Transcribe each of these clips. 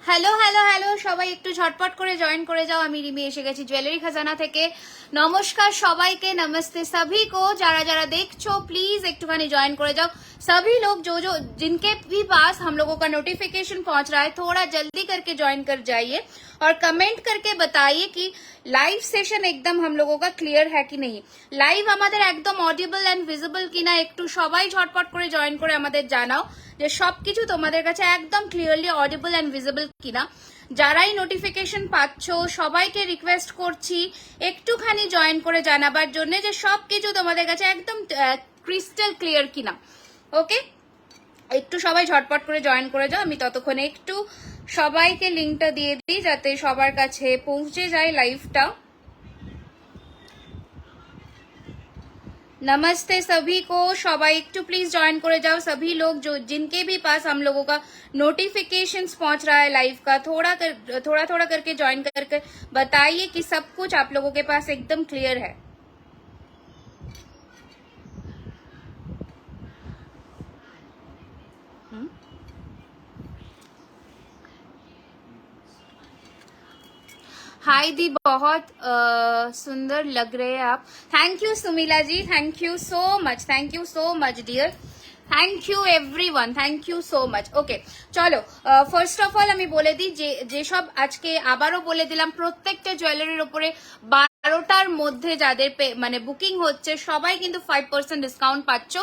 Hello hello hello সবাই একটু ঝটপট করে জয়েন করে যাও। আমি রিমি এসে গেছি জুয়েলারি খাজানা থেকে। নমস্কার সবাইকে, नमस्ते सभी को। যারা যারা দেখছো प्लीज একটুখানি জয়েন করে যাও। सभी लोग जो जिनके भी पास हम लोगों का नोटिफिकेशन पहुंच रहा है थोड़ा जल्दी करके ज्वाइन कर जाइए और कमेंट करके बताइए कि लाइव सेशन एकदम हम लोगों का क्लियर है कि नहीं, লাইভ আমাদের একদম অডিবল এন্ড ভিজিবল কিনা একটু সবাই ঝটপট করে জয়েন করে আমাদের জানাও যে সবকিছু তোমাদের কাছে একদম ক্লিয়ারলি অডিবল এন্ড ভিজিবল কিনা। যারাই নোটিফিকেশন পাচ্ছ সবাইকে রিকোয়েস্ট করছি একটুখানি জয়েন করে জানাবার জন্য যে সবকিছু তোমাদের কাছে একদম ক্রিস্টাল ক্লিয়ার কিনা। ওকে, একটু সবাই ঝটপট করে জয়েন করে যাও। আমি ততক্ষণে একটু সবাইকে লিঙ্কটা দিয়ে দিই যাতে সবার কাছে পৌঁছে যায় লাইভটা। नमस्ते सभी को, सबाई একটু प्लीज ज्वाइन करे जाओ। सभी लोग जो जिनके भी पास हम लोगों का नोटिफिकेशंस पहुंच रहा है लाइव का थोड़ा करके ज्वाइन करके बताइए कि सब कुछ आप लोगों के पास एकदम क्लियर है। हाय दी, बहुत सुंदर लग रहे हैं आप। Thank you Sumila ji, thank you so much dear, thank you everyone, thank you so much. Okay চলো, ফার্স্ট অফ অল আমি বলে দিই যেসব আজকে আবারও বলে দিলাম প্রত্যেকটা জুয়েলারির উপরে 12টার মধ্যে যাদের মানে বুকিং হচ্ছে সবাই কিন্তু 5% ডিসকাউন্ট পাচ্ছ।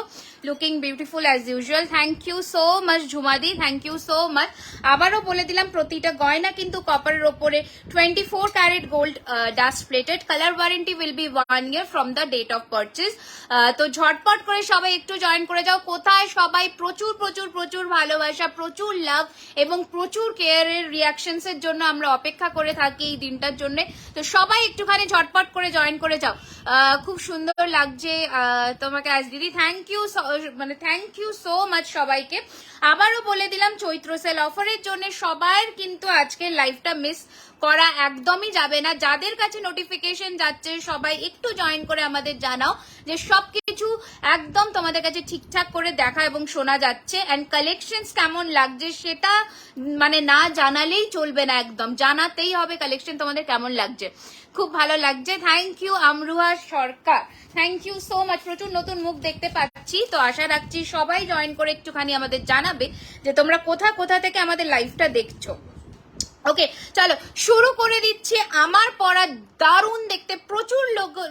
Looking beautiful as usual. Thank you so much ঝুমাদি, থ্যাংক ইউ সো মাচ। আবারও বলে দিলাম প্রতিটা গয়না কিন্তু কপারের ওপরে 24 carat gold dust plated. Colour warranty will be 1 year from the date of purchase. তো ঝটপট করে সবাই একটু জয়েন করে যাও। কোথায় সবাই প্রচুর প্রচুর প্রচুর ভালোবাসা, প্রচুর লাভ এবং প্রচুর কেয়ারের রিয়াকশনস এর জন্য আমরা অপেক্ষা করে থাকি এই দিনটার জন্য। তো সবাই একটুখানি ঝটপট করে জয়েন করে যাও। খুব সুন্দর লাগছে তোমাকে আজ দিদি, থ্যাংক ইউ, মানে থ্যাংক ইউ সো মাচ সবাইকে। আবারও বলে দিলাম চৈত্র সেল অফারের জন্য সবার কিন্তু আজকের লাইভটা মিস করা একদমই যাবে না। যাদের কাছে নোটিফিকেশন যাচ্ছে সবাই একটু জয়েন করে আমাদের জানাও যে সবকিছু একদম তোমাদের কাছে ঠিকঠাক করে দেখা এবং শোনা যাচ্ছে এন্ড কালেকশনস কেমন লাগছে সেটা মানে না জানালেই চলবে না, একদম জানাতেই হবে কালেকশন তোমাদের কেমন লাগছে। খুব ভালো লাগছে, thank you Amruha Sarkar, thank you so much. প্রচুর নতুন মুখ দেখতে পাচ্ছি, তো আশা রাখছি সবাই জয়েন করে একটুখানি আমাদের জানাবে যে তোমরা কোথা থেকে আমাদের লাইভটা দেখছো। ওকে চলো শুরু করে দিচ্ছি। আমার পড়া দারুণ দেখতে প্রচুর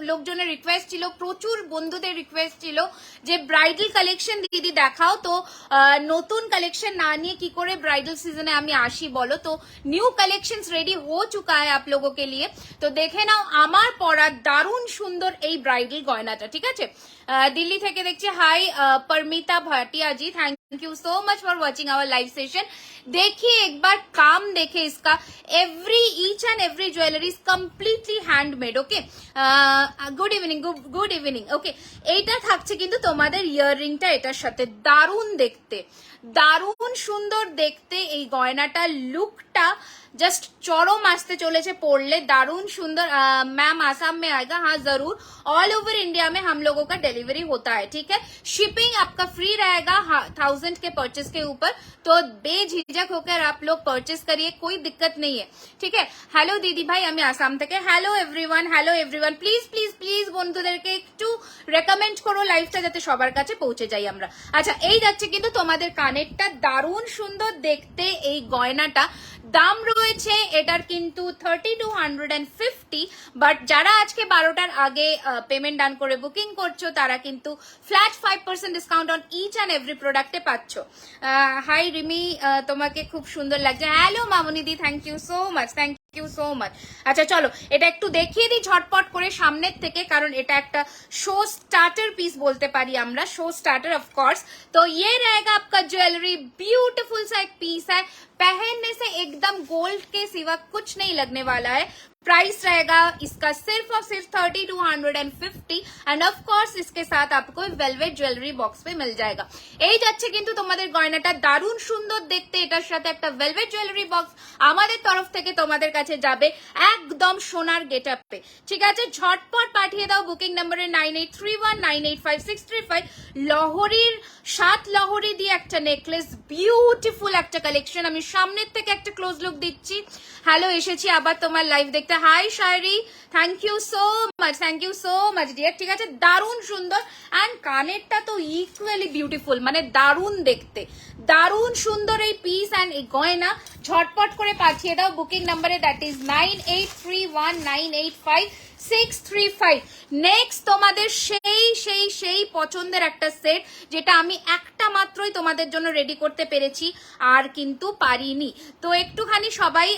লোকজনের রিকোয়েস্ট ছিল, প্রচুর বন্ধুদের রিকোয়েস্ট ছিল যে ব্রাইডাল কালেকশন দিদি দেখাও। তো নতুন কালেকশন না নিয়ে কি করে ব্রাইডাল সিজনে আমি আসি বলো। তো নিউ কালেকশনস রেডি हो चुका है आप लोगों के लिए। তো দেখে নাও আমার পড়া দারুণ সুন্দর এই ব্রাইডাল গয়নাটা, ঠিক আছে। দিল্লি থেকে দেখছি, hi Paramita Bhatia ji, thank you so much for watching our live session. देखिए एक बार काम देखे इसका, each and every jewellery is completely handmade. Okay, good evening. Okay, এইটা থাকছে কিন্তু তোমাদের ইয়াররিংটা এটার সাথে, দারুণ দেখতে, দারুণ সুন্দর দেখতে এই গয়নাটার লুকটা जस्ट चौड़ों আসতে চলেছে পড়লে, दारुण सुंदर। मैम आसाम में आएगा? हाँ जरूर, ऑल ओवर इंडिया में हम लोगों का डिलीवरी होता है, ठीक है। शिपिंग आपका फ्री रहेगा 1000 के परचेस के ऊपर, तो बेझिझक होकर आप लोग परचेस करिए, कोई दिक्कत नहीं है, ठीक है। हेलो दीदी भाई, আমি আসাম থেকে। হ্যালো এভরিওয়ান, প্লিজ বন্ধুদেরকে একটু রেকমেন্ড করো লাইভটা যাতে সবার কাছে পৌঁছে যাই আমরা। আচ্ছা, এই যাচ্ছে কিন্তু তোমাদের কানেরটা, দারুণ সুন্দর দেখতে এই গয়নাটা। দাম রয়েছে এটার কিন্তু 3250, বাট যারা আজকে 12টার আগে পেমেন্ট ডান করে বুকিং করছো তারা কিন্তু flat 5% discount on each and every প্রোডাক্টে পাচ্ছ। হাই রিমি, তোমাকে খুব সুন্দর লাগছে। Hello Mamuni di, thank you so much, thank you so much. আচ্ছা চলো এটা একটু দেখিয়ে দিই ঝটপট করে সামনের থেকে, কারণ এটা একটা শো স্টার্টার পিস বলতে পারি আমরা, शो स्टार्टर ऑफ कोर्स। तो ये रहेगा आपका ज्वेलरी, ब्यूटीफुल सा एक पीस है, पहनने से एकदम गोल्ड के सिवा कुछ नहीं लगने वाला है, प्राइस रहेगा इसका सिर्फ और सिर्फ 3250 एंड ऑफ कोर्स इसके साथ आपको वेलवेट ज्वेलरी बॉक्स पे मिल जाएगा। এই যাচ্ছে কিন্তু তোমাদের গয়নাটা দারুণ সুন্দর দেখতে, এটার সাথে একটা ভেলভেট জুয়েলারি বক্স আমাদের তরফ থেকে তোমাদের কাছে যাবে একদম সোনার গেটআপে। ঠিক আছে, ঝটপট পাঠিয়ে দাও বুকিং নম্বরে 9831985635। লহরীর 7 লহরী দিয়ে একটা নেকলেস, বিউটিফুল একটা কালেকশন। আমি সামনের থেকে একটা ক্লোজ লুক দিচ্ছি। হ্যালো, এসেছি আবার তোমার লাইভ দেখতে। Hi Shayri, thank you so much dear. ঠিক আছে, দারুণ সুন্দর অ্যান্ড কানেরটা তো ইকুয়ালি বিউটিফুল, মানে দারুণ দেখতে, দারুণ সুন্দর এই পিস অ্যান্ড এই গয়না। ঝটপট করে পাঠিয়ে দাও বুকিং নাম্বারে, দ্যাট ইজ 9831985635। নেক্সট তোমাদের সেই পছন্দের একটা সেট, যেটা আমি একটা মাত্রই তোমাদের জন্য রেডি করতে পেরেছি, আর কিন্তু পারিনি। তো একটুখানি সবাই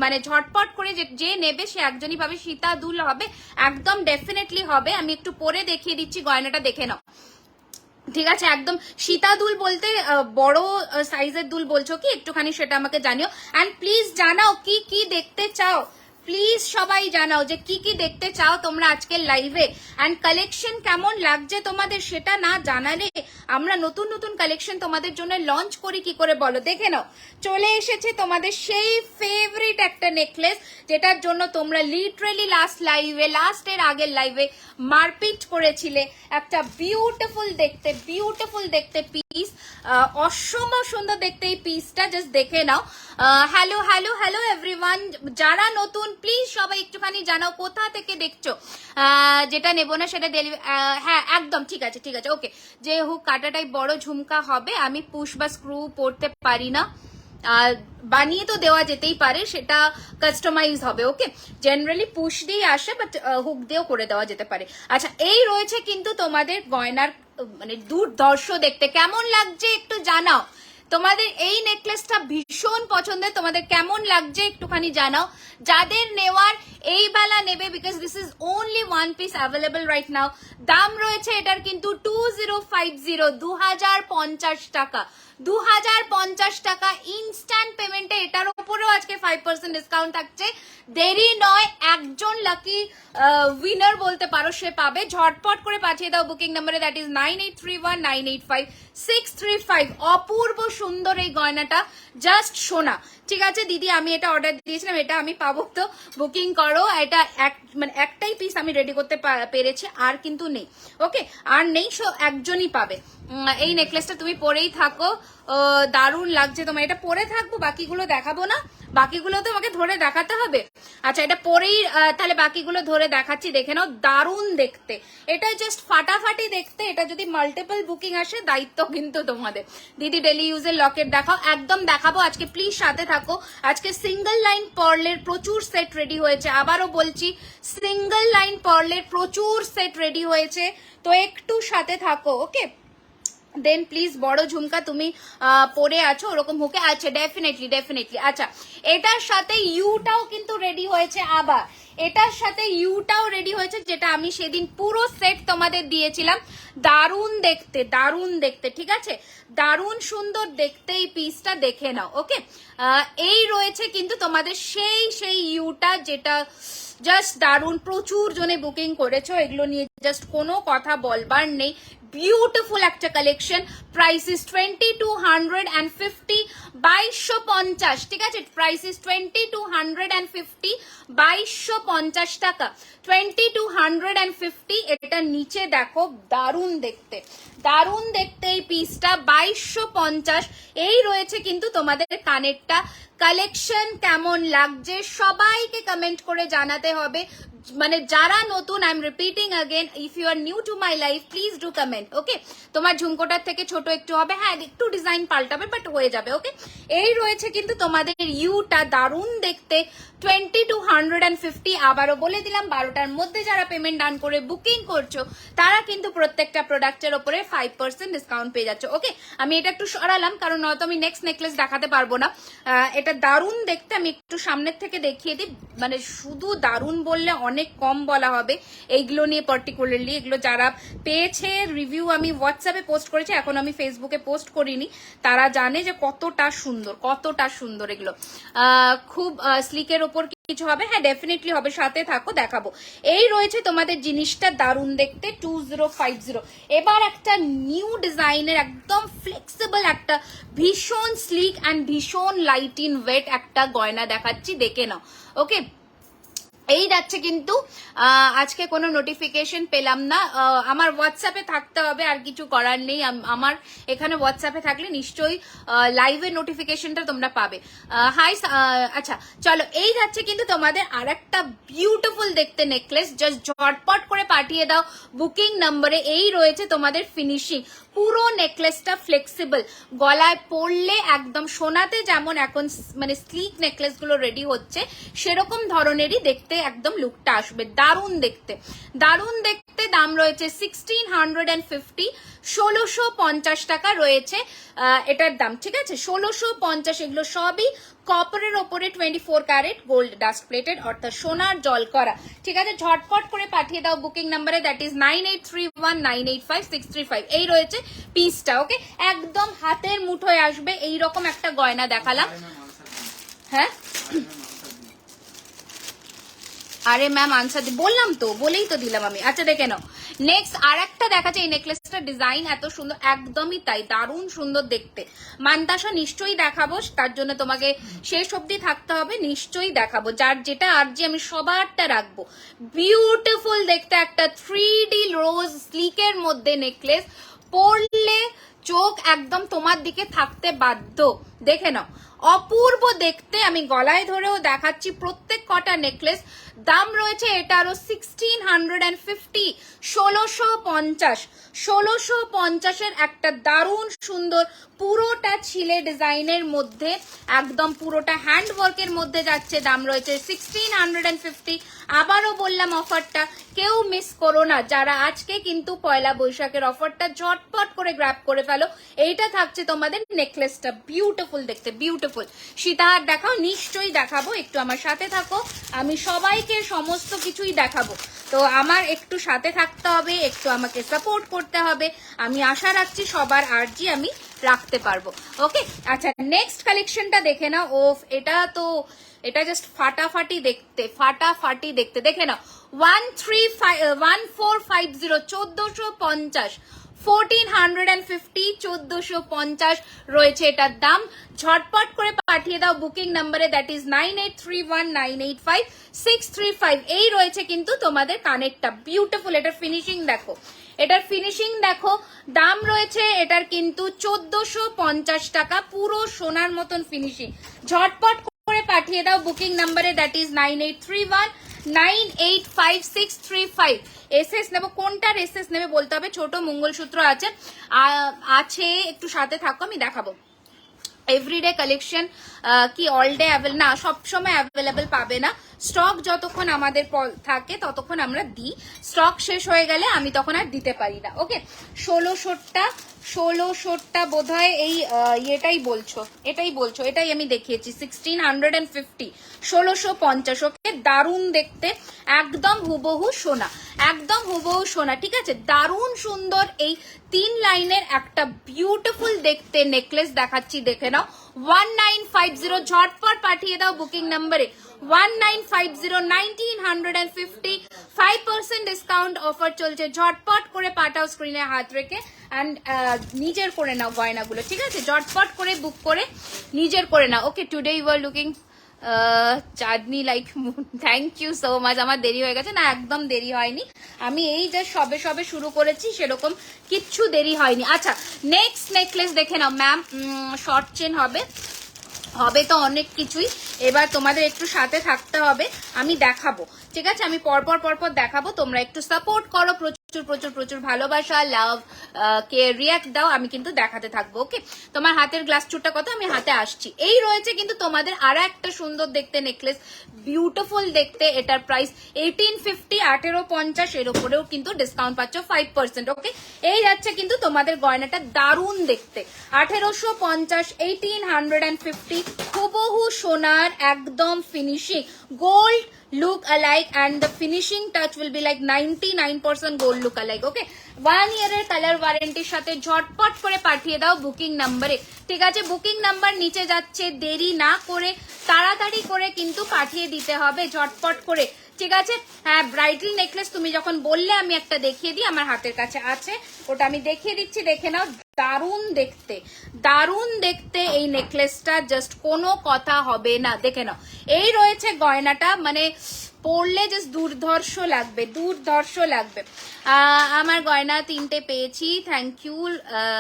মানে ঝটপট করে যে নেবে সে একজনই পাবে। সীতা দুল হবে, একদম ডেফিনেটলি হবে। আমি একটু পরে দেখিয়ে দিচ্ছি, গয়নাটা দেখে নাও। ঠিক আছে, একদম সীতা দুল বলতে বড় সাইজের দুল বলছো কি, একটুখানি সেটা আমাকে জানিও। অ্যান্ড প্লিজ জানাও কি কি দেখতে চাও, প্লিজ সবাই জানাও যে কি কি দেখতে চাও তোমরা আজকের লাইভে। অ্যান্ড কালেকশন কেমন লাগছে তোমাদের, সেটা না জানালে আমরা নতুন নতুন কালেকশন তোমাদের জন্য লঞ্চ করি কি করে বলো। দেখে নাও, চলে এসেছে তোমাদের সেই ফেভারিট একটা নেকলেস, যেটার জন্য তোমরা লিটারালি লাস্টের আগের লাইভে মারপিট করেছিলে। একটা বিউটিফুল দেখতে পিস, অসম্ভব সুন্দর দেখতে এই পিসটা, জাস্ট দেখে নাও। হ্যালো হ্যালো হ্যালো এভরিওয়ান, যারা নতুন প্লিজ সবাই একটুখানি জানাও কোথা থেকে দেখছো। যেটা নেবো না সেটা ডেলিভারি, হ্যাঁ একদম ঠিক আছে ওকে। যে হুক কাটাটাই বড় ঝুমকা হবে, আমি পুশ বা স্ক্রু পড়তে পারি না, বানিয়ে তো দেওয়া যেতেই পারে, সেটা কাস্টমাইজ হবে। ওকে, জেনারেলি পুশ দিয়ে আসে, বাট হুক দিয়েও করে দেওয়া যেতে পারে। আচ্ছা, এই রয়েছে কিন্তু তোমাদের গয়নার মানে দুর্ধর্ষ দেখতে, কেমন লাগছে একটু জানাও। তোমাদের এই নেকলেসটা ভীষণ পছন্দের, তোমাদের কেমন লাগছে একটুখানি জানাও। যাদের নেওয়ার এই বেলা নেবে, because this is only one piece available right now. দাম রয়েছে এটার কিন্তু 2050 টাকা, 2050 টাকা ইনস্ট্যান্ট পেমেন্টে। এটার উপরেও আজকে 5% ডিসকাউন্ট থাকছে। দেরি নয়, একজন লাকি উইনার বলতে পারো সে পাবে। ঝটপট করে পাঠিয়ে দাও বুকিং নম্বরে, দ্যাট ইজ 9831985635। অপূর্ব সুন্দর এই গয়নাটা, জাস্ট সোনা। ঠিক আছে দিদি, আমি এটা অর্ডার দিয়েছিলাম, এটা আমি পাবো, তো বুকিং করো। এটা মানে একটাই পিস আমি রেডি করতে পেরেছি, আর কিন্তু নেই। ওকে, আর নেই, একজনই পাবে। এই নেকলেসটা তুমি পরেই থাকো, দারুণ লাগছে তোমার। এটা পরে থাকবো, বাকিগুলো দেখাবো না, বাকিগুলো তো আমাকে ধরে দেখাতে হবে। আচ্ছা, এটা পরেই তাহলে বাকিগুলো ধরে দেখাচ্ছি, দেখে নাও। দারুণ দেখতে, এটা জাস্ট ফাটাফাটি দেখতে। এটা যদি মাল্টিপল বুকিং আসে, দায়িত্ব কিন্তু তোমাদের। দিদি ডেলি ইউজের লকেট দেখাও, একদম দেখাবো আজকে, প্লিজ সাথে থাকো। আজকে সিঙ্গেল লাইন পার্লের প্রচুর সেট রেডি হয়েছে, আবারও বলছি সিঙ্গেল লাইন পার্লের প্রচুর সেট রেডি হয়েছে, তো একটু সাথে থাকো। ওকে, দেন প্লিজ বড় ঝুমকা তুমি পরে আছো ওরকম হুকে, আচ্ছা ডেফিনেটলি। আচ্ছা, এটার সাথে ইউটাও কিন্তু রেডি হয়েছে, আবার এটার সাথে ইউটাও রেডি হয়েছে, যেটা আমি সেদিন পুরো সেট তোমাদের দিয়েছিলাম। দারুণ দেখতে ঠিক আছে, দারুণ সুন্দর দেখতে এই পিসটা, দেখে নাও। ওকে, এই রয়েছে কিন্তু তোমাদের সেই ইউটা, যেটা জাস্ট দারুণ। প্রচুর জনে বুকিং করেছো, এগুলো নিয়ে জাস্ট কোনো কথা বলবার নেই। বিউটিফুল একটা কালেকশন। Price is 2250, 2250। ঠিক আছে, প্রাইস ইস 2250, 2250 টাকা, 2250। এটা নিচে দেখো, দারুণ দেখতে এই পিসটা, 2250। এই রয়েছে কিন্তু তোমাদের কানেরটা। কালেকশন কেমন লাগছে সবাইকে কমেন্ট করে জানাতে হবে। মানে যারা নতুন, I am repeating again, if you are new to my life please do comment. Okay, তোমার ঝুমকোটার থেকে ছোট একটু হবে, হ্যাঁ একটু ডিজাইন পাল্টাবে, বাট হয়ে যাবে। ওকে, এই রয়েছে কিন্তু তোমাদের ইউটা, দারুণ দেখতে, 2250। আবারও বলে দিলাম, 12টার মধ্যে যারা পেমেন্ট ডান করে বুকিং করছো, তারা কিন্তু প্রত্যেকটা প্রোডাক্টের উপরে 5% ডিসকাউন্ট পেয়ে যাচ্ছে। ওকে, আমি এটা একটু সরালাম, কারণ নয়তো আমি নেক্সট নেকলেস দেখাতে পারবো না। এটা দারুণ দেখতে, আমি একটু সামনের থেকে দেখিয়ে দিই। মানে শুধু দারুণ বললে অনেক কম বলা হবে এইগুলো নিয়ে, পার্টিকুলারলি এগুলো যারা পেয়েছে রিভিউ আমি হোয়াটসঅ্যাপে পোস্ট করেছি, এখন আমি ফেসবুকে পোস্ট করিনি, তারা জানে যে কতটা সুন্দর এগুলো। খুব স্লিকের ওপর কিছু হবে? হ্যাঁ ডেফিনেটলি হবে, সাথে থাকো দেখাবো। এই রয়েছে তোমাদের জিনিসটা দারুণ দেখতে 2050। এবার একটা নিউ ডিজাইনের একদম ফ্লেক্সিবল একটা ভীষণ স্লিক অ্যান্ড ভীষণ লাইট ইন ওয়েট একটা গয়না দেখাচ্ছি, দেখে নাও। ওকে, এই যাচ্ছে কিন্তু আজকে কোনো নোটিফিকেশন পেলাম না, আমার হোয়াটসঅ্যাপে থাকতে হবে, আর কিছু করার নেই। আমার এখানে হোয়াটসঅ্যাপে থাকলে নিশ্চয়ই লাইভের নোটিফিকেশনটা তোমরা পাবে। হাই, আচ্ছা চলো, এই যাচ্ছে কিন্তু তোমাদের আর একটা বিউটিফুল দেখতে নেকলেস, জাস্ট ঝটপট করে পাঠিয়ে দাও বুকিং নম্বরে। এই রয়েছে তোমাদের ফিনিশিং, পুরো নেকলেসটা ফ্লেক্সিবল, গলায় পরলে একদম সোনাতে যেমন এখন মানে স্লিক নেকলেস গুলো রেডি হচ্ছে সেরকম ধরনেরই দেখতে একদম লুকটা আসবে। দারুণ দেখতে, দারুণ দেখতে। দাম রয়েছে 1650, 1650 টাকা রয়েছে এটার দাম, ঠিক আছে? 1650। এগুলো সবই কপারের ওপরে 24 ক্যারেট গোল্ড ডাস্ট প্লেটেড, অর্থাৎ সোনার জল করা, ঠিক আছে? ঝটপট করে পাঠিয়ে দাও বুকিং নাম্বারে, দ্যাট ইজ 9831985635। এই রয়েছে পিসটা। ওকে, একদম হাতের মুঠোয় আসবে এইরকম একটা গয়না দেখালাম। হ্যাঁ আরে ম্যাম আনসার বললাম তো, বলেই তো দিলাম আমি। আচ্ছা দেখে নাও, নেক্সট আর একটা দেখাচ্ছে। এই নেকলেসটা ডিজাইন এত সুন্দর, একদমই তাই, দারুণ সুন্দর দেখতে। মান্তাসা নিশ্চয়ই দেখাবো, তার জন্য তোমাকে শেষ অবধি থাকতে হবে, নিশ্চয়ই দেখাবো। যার যেটা আর যে আমি সবারটা রাখবো। বিউটিফুল দেখতে একটা 3D রোজ স্লিকের মধ্যে নেকলেস, পরলে চোখ একদম তোমার দিকে থাকতে বাধ্য। দেখে নাও, অপূর্ব দেখতে। আমি গলায় ধরেও দেখাচ্ছি প্রত্যেক কটা নেকলেস। দাম রয়েছে এটারও 1650, 1650। 1650-এর একটা দারুণ সুন্দর পুরোটা ছিলে ডিজাইনের মধ্যে, একদম পুরোটা হ্যান্ড ওয়ার্কের মধ্যে যাচ্ছে। দাম রয়েছে 1650। আবারও বললাম অফারটা কেউ মিস করো না, যারা আজকে কিন্তু পয়লা বৈশাখের অফারটা ঝটপট করে গ্র্যাব করে ফেলো। এইটা থাকছে তোমাদের নেকলেসটা, বিউটিফুল দেখতে, বিউটিফুল। সীতাহার দেখাও, নিশ্চয়ই দেখাবো, একটু আমার সাথে থাকো, আমি সবাইকে সমস্ত কিছুই দেখাবো। তো আমার একটু সাথে থাকতে হবে, একটু আমাকে সাপোর্ট করতে হবে। আমি আশা রাখছি সবার আর্জি আমি রাখতে পারবো। ওকে, আচ্ছা নেক্সট কালেকশনটা দেখে নাও। ওফ, এটা জাস্ট ফাটাফাটি দেখতে, ফাটাফাটি দেখতে। দেখে নাও, 1450, 1450, 1450, 1450 রয়েছে এটার দাম। ঝটপট করে পাঠিয়ে দাও বুকিং নাম্বারে, দ্যাট ইজ 9831985635। এই রয়েছে কিন্তু তোমাদের কানেরটা, বিউটিফুল। এটার ফিনিশিং দেখো, এটার ফিনিশিং দেখো। দাম রয়েছে এটার কিন্তু 1450 টাকা, পুরো সোনার মতন ফিনিশিং। ঝটপট করে পাঠিয়ে দাও বুকিং নাম্বারে, দ্যাট ইজ 9831985635। এসএস নেবো, কোনটার এসএস নেবে বলতে হবে। ছোট মঙ্গলসূত্র আছে, একটু সাথে থাকো, আমি দেখাবো। এভরিডে কালেকশন কি অল ডে অ্যাভেলেবল না, সবসময় অ্যাভেলেবল পাবে না। স্টক যতক্ষণ আমাদের থাকে ততক্ষণ আমরা দিই, স্টক শেষ হয়ে গেলে আমি তখন আর দিতে পারি না। ওকে, 1600টা বোধ হয় এই এটাই বলছো, এটাই আমি দেখিয়েছি 1650, 1650। ওকে, দারুণ দেখতে, একদম হুবহু সোনা, একদম হুবহু সোনা, ঠিক আছে? দারুণ সুন্দর এই 3 লাইনের একটা বিউটিফুল দেখতে নেকলেস দেখাচ্ছি, দেখে নাও। 1950, ঝটপট পাঠিয়ে দাও বুকিং নাম্বারে, 1950, 1950, 5% ডিসকাউন্ট অফার চলছে। ঝটপট করে পাঠাও স্ক্রিনে হাত রেখে, অ্যান্ড নিজের করে নাও গয়নাগুলো, ঠিক আছে? ঝটপট করে বুক করে নিজের করে নাও। Okay, today you are looking chandni like moon, thank you so much. আমার দেরি হয়ে গেছে না, একদম দেরি হয়নি, আমি এই যে সবে সবে শুরু করেছি, সেরকম কিচ্ছু দেরি হয়নি। আচ্ছা নেক্সট নেকলেস দেখে নাও ম্যাম, শর্ট চেন হবে তো অনেক কিছুই। এবার তোমাদের একটু সাথে থাকতে হবে, আমি দেখাবো, ঠিক আছে? আমি পরপর দেখাবো, তোমরা একটু সাপোর্ট করো, প্রচুর প্রচুর প্রচুর ভালোবাসা, লাভ কে রিয়াক্ট দাও, আমি কিন্তু দেখাতে থাকবো। ওকে, তোমার হাতের গ্লাস চুটটা কত, আমি হাতে আসছি। এই রয়েছে কিন্তু তোমাদের আরো একটা সুন্দর দেখতে নেকলেস, বিউটিফুল দেখতে। এটার প্রাইস 1850, 1850, এর উপরেও কিন্তু ডিসকাউন্ট পাচ্ছ 5%। ওকে, এই যাচ্ছে কিন্তু তোমাদের গয়নাটা, দারুণ দেখতে, 1850, 1850, হুবহু সোনার একদম finishing, gold look alike and the finishing touch will be like 99% gold look alike. Okay, 1 year color warranty সাথে ঝটপট করে পাঠিয়ে দাও বুকিং নাম্বারে, ঠিক আছে? বুকিং নাম্বার নিচে যাচ্ছে, দেরি না করে তাড়াতাড়ি করে কিন্তু পাঠিয়ে দিতে হবে ঝটপট করে, ঠিক আছে? হ্যাঁ, ব্রাইডাল নেকলেস তুমি যখন বললে আমি একটা দেখিয়ে দিই, আমার হাতের কাছে আছে, ওটা আমি দেখিয়ে দিচ্ছি, দেখে নাও। দারুণ দেখতে, দারুণ দেখতে এই নেকলেসটা, জাস্ট কোনো কথা হবে না, দেখে নাও। এই রয়েছে গয়নাটা, মানে পরলে জাস্ট দুর্ধর্ষ লাগবে, দুর্ধর্ষ লাগবে। আমার গয়না 3টে পেয়েছি, thank you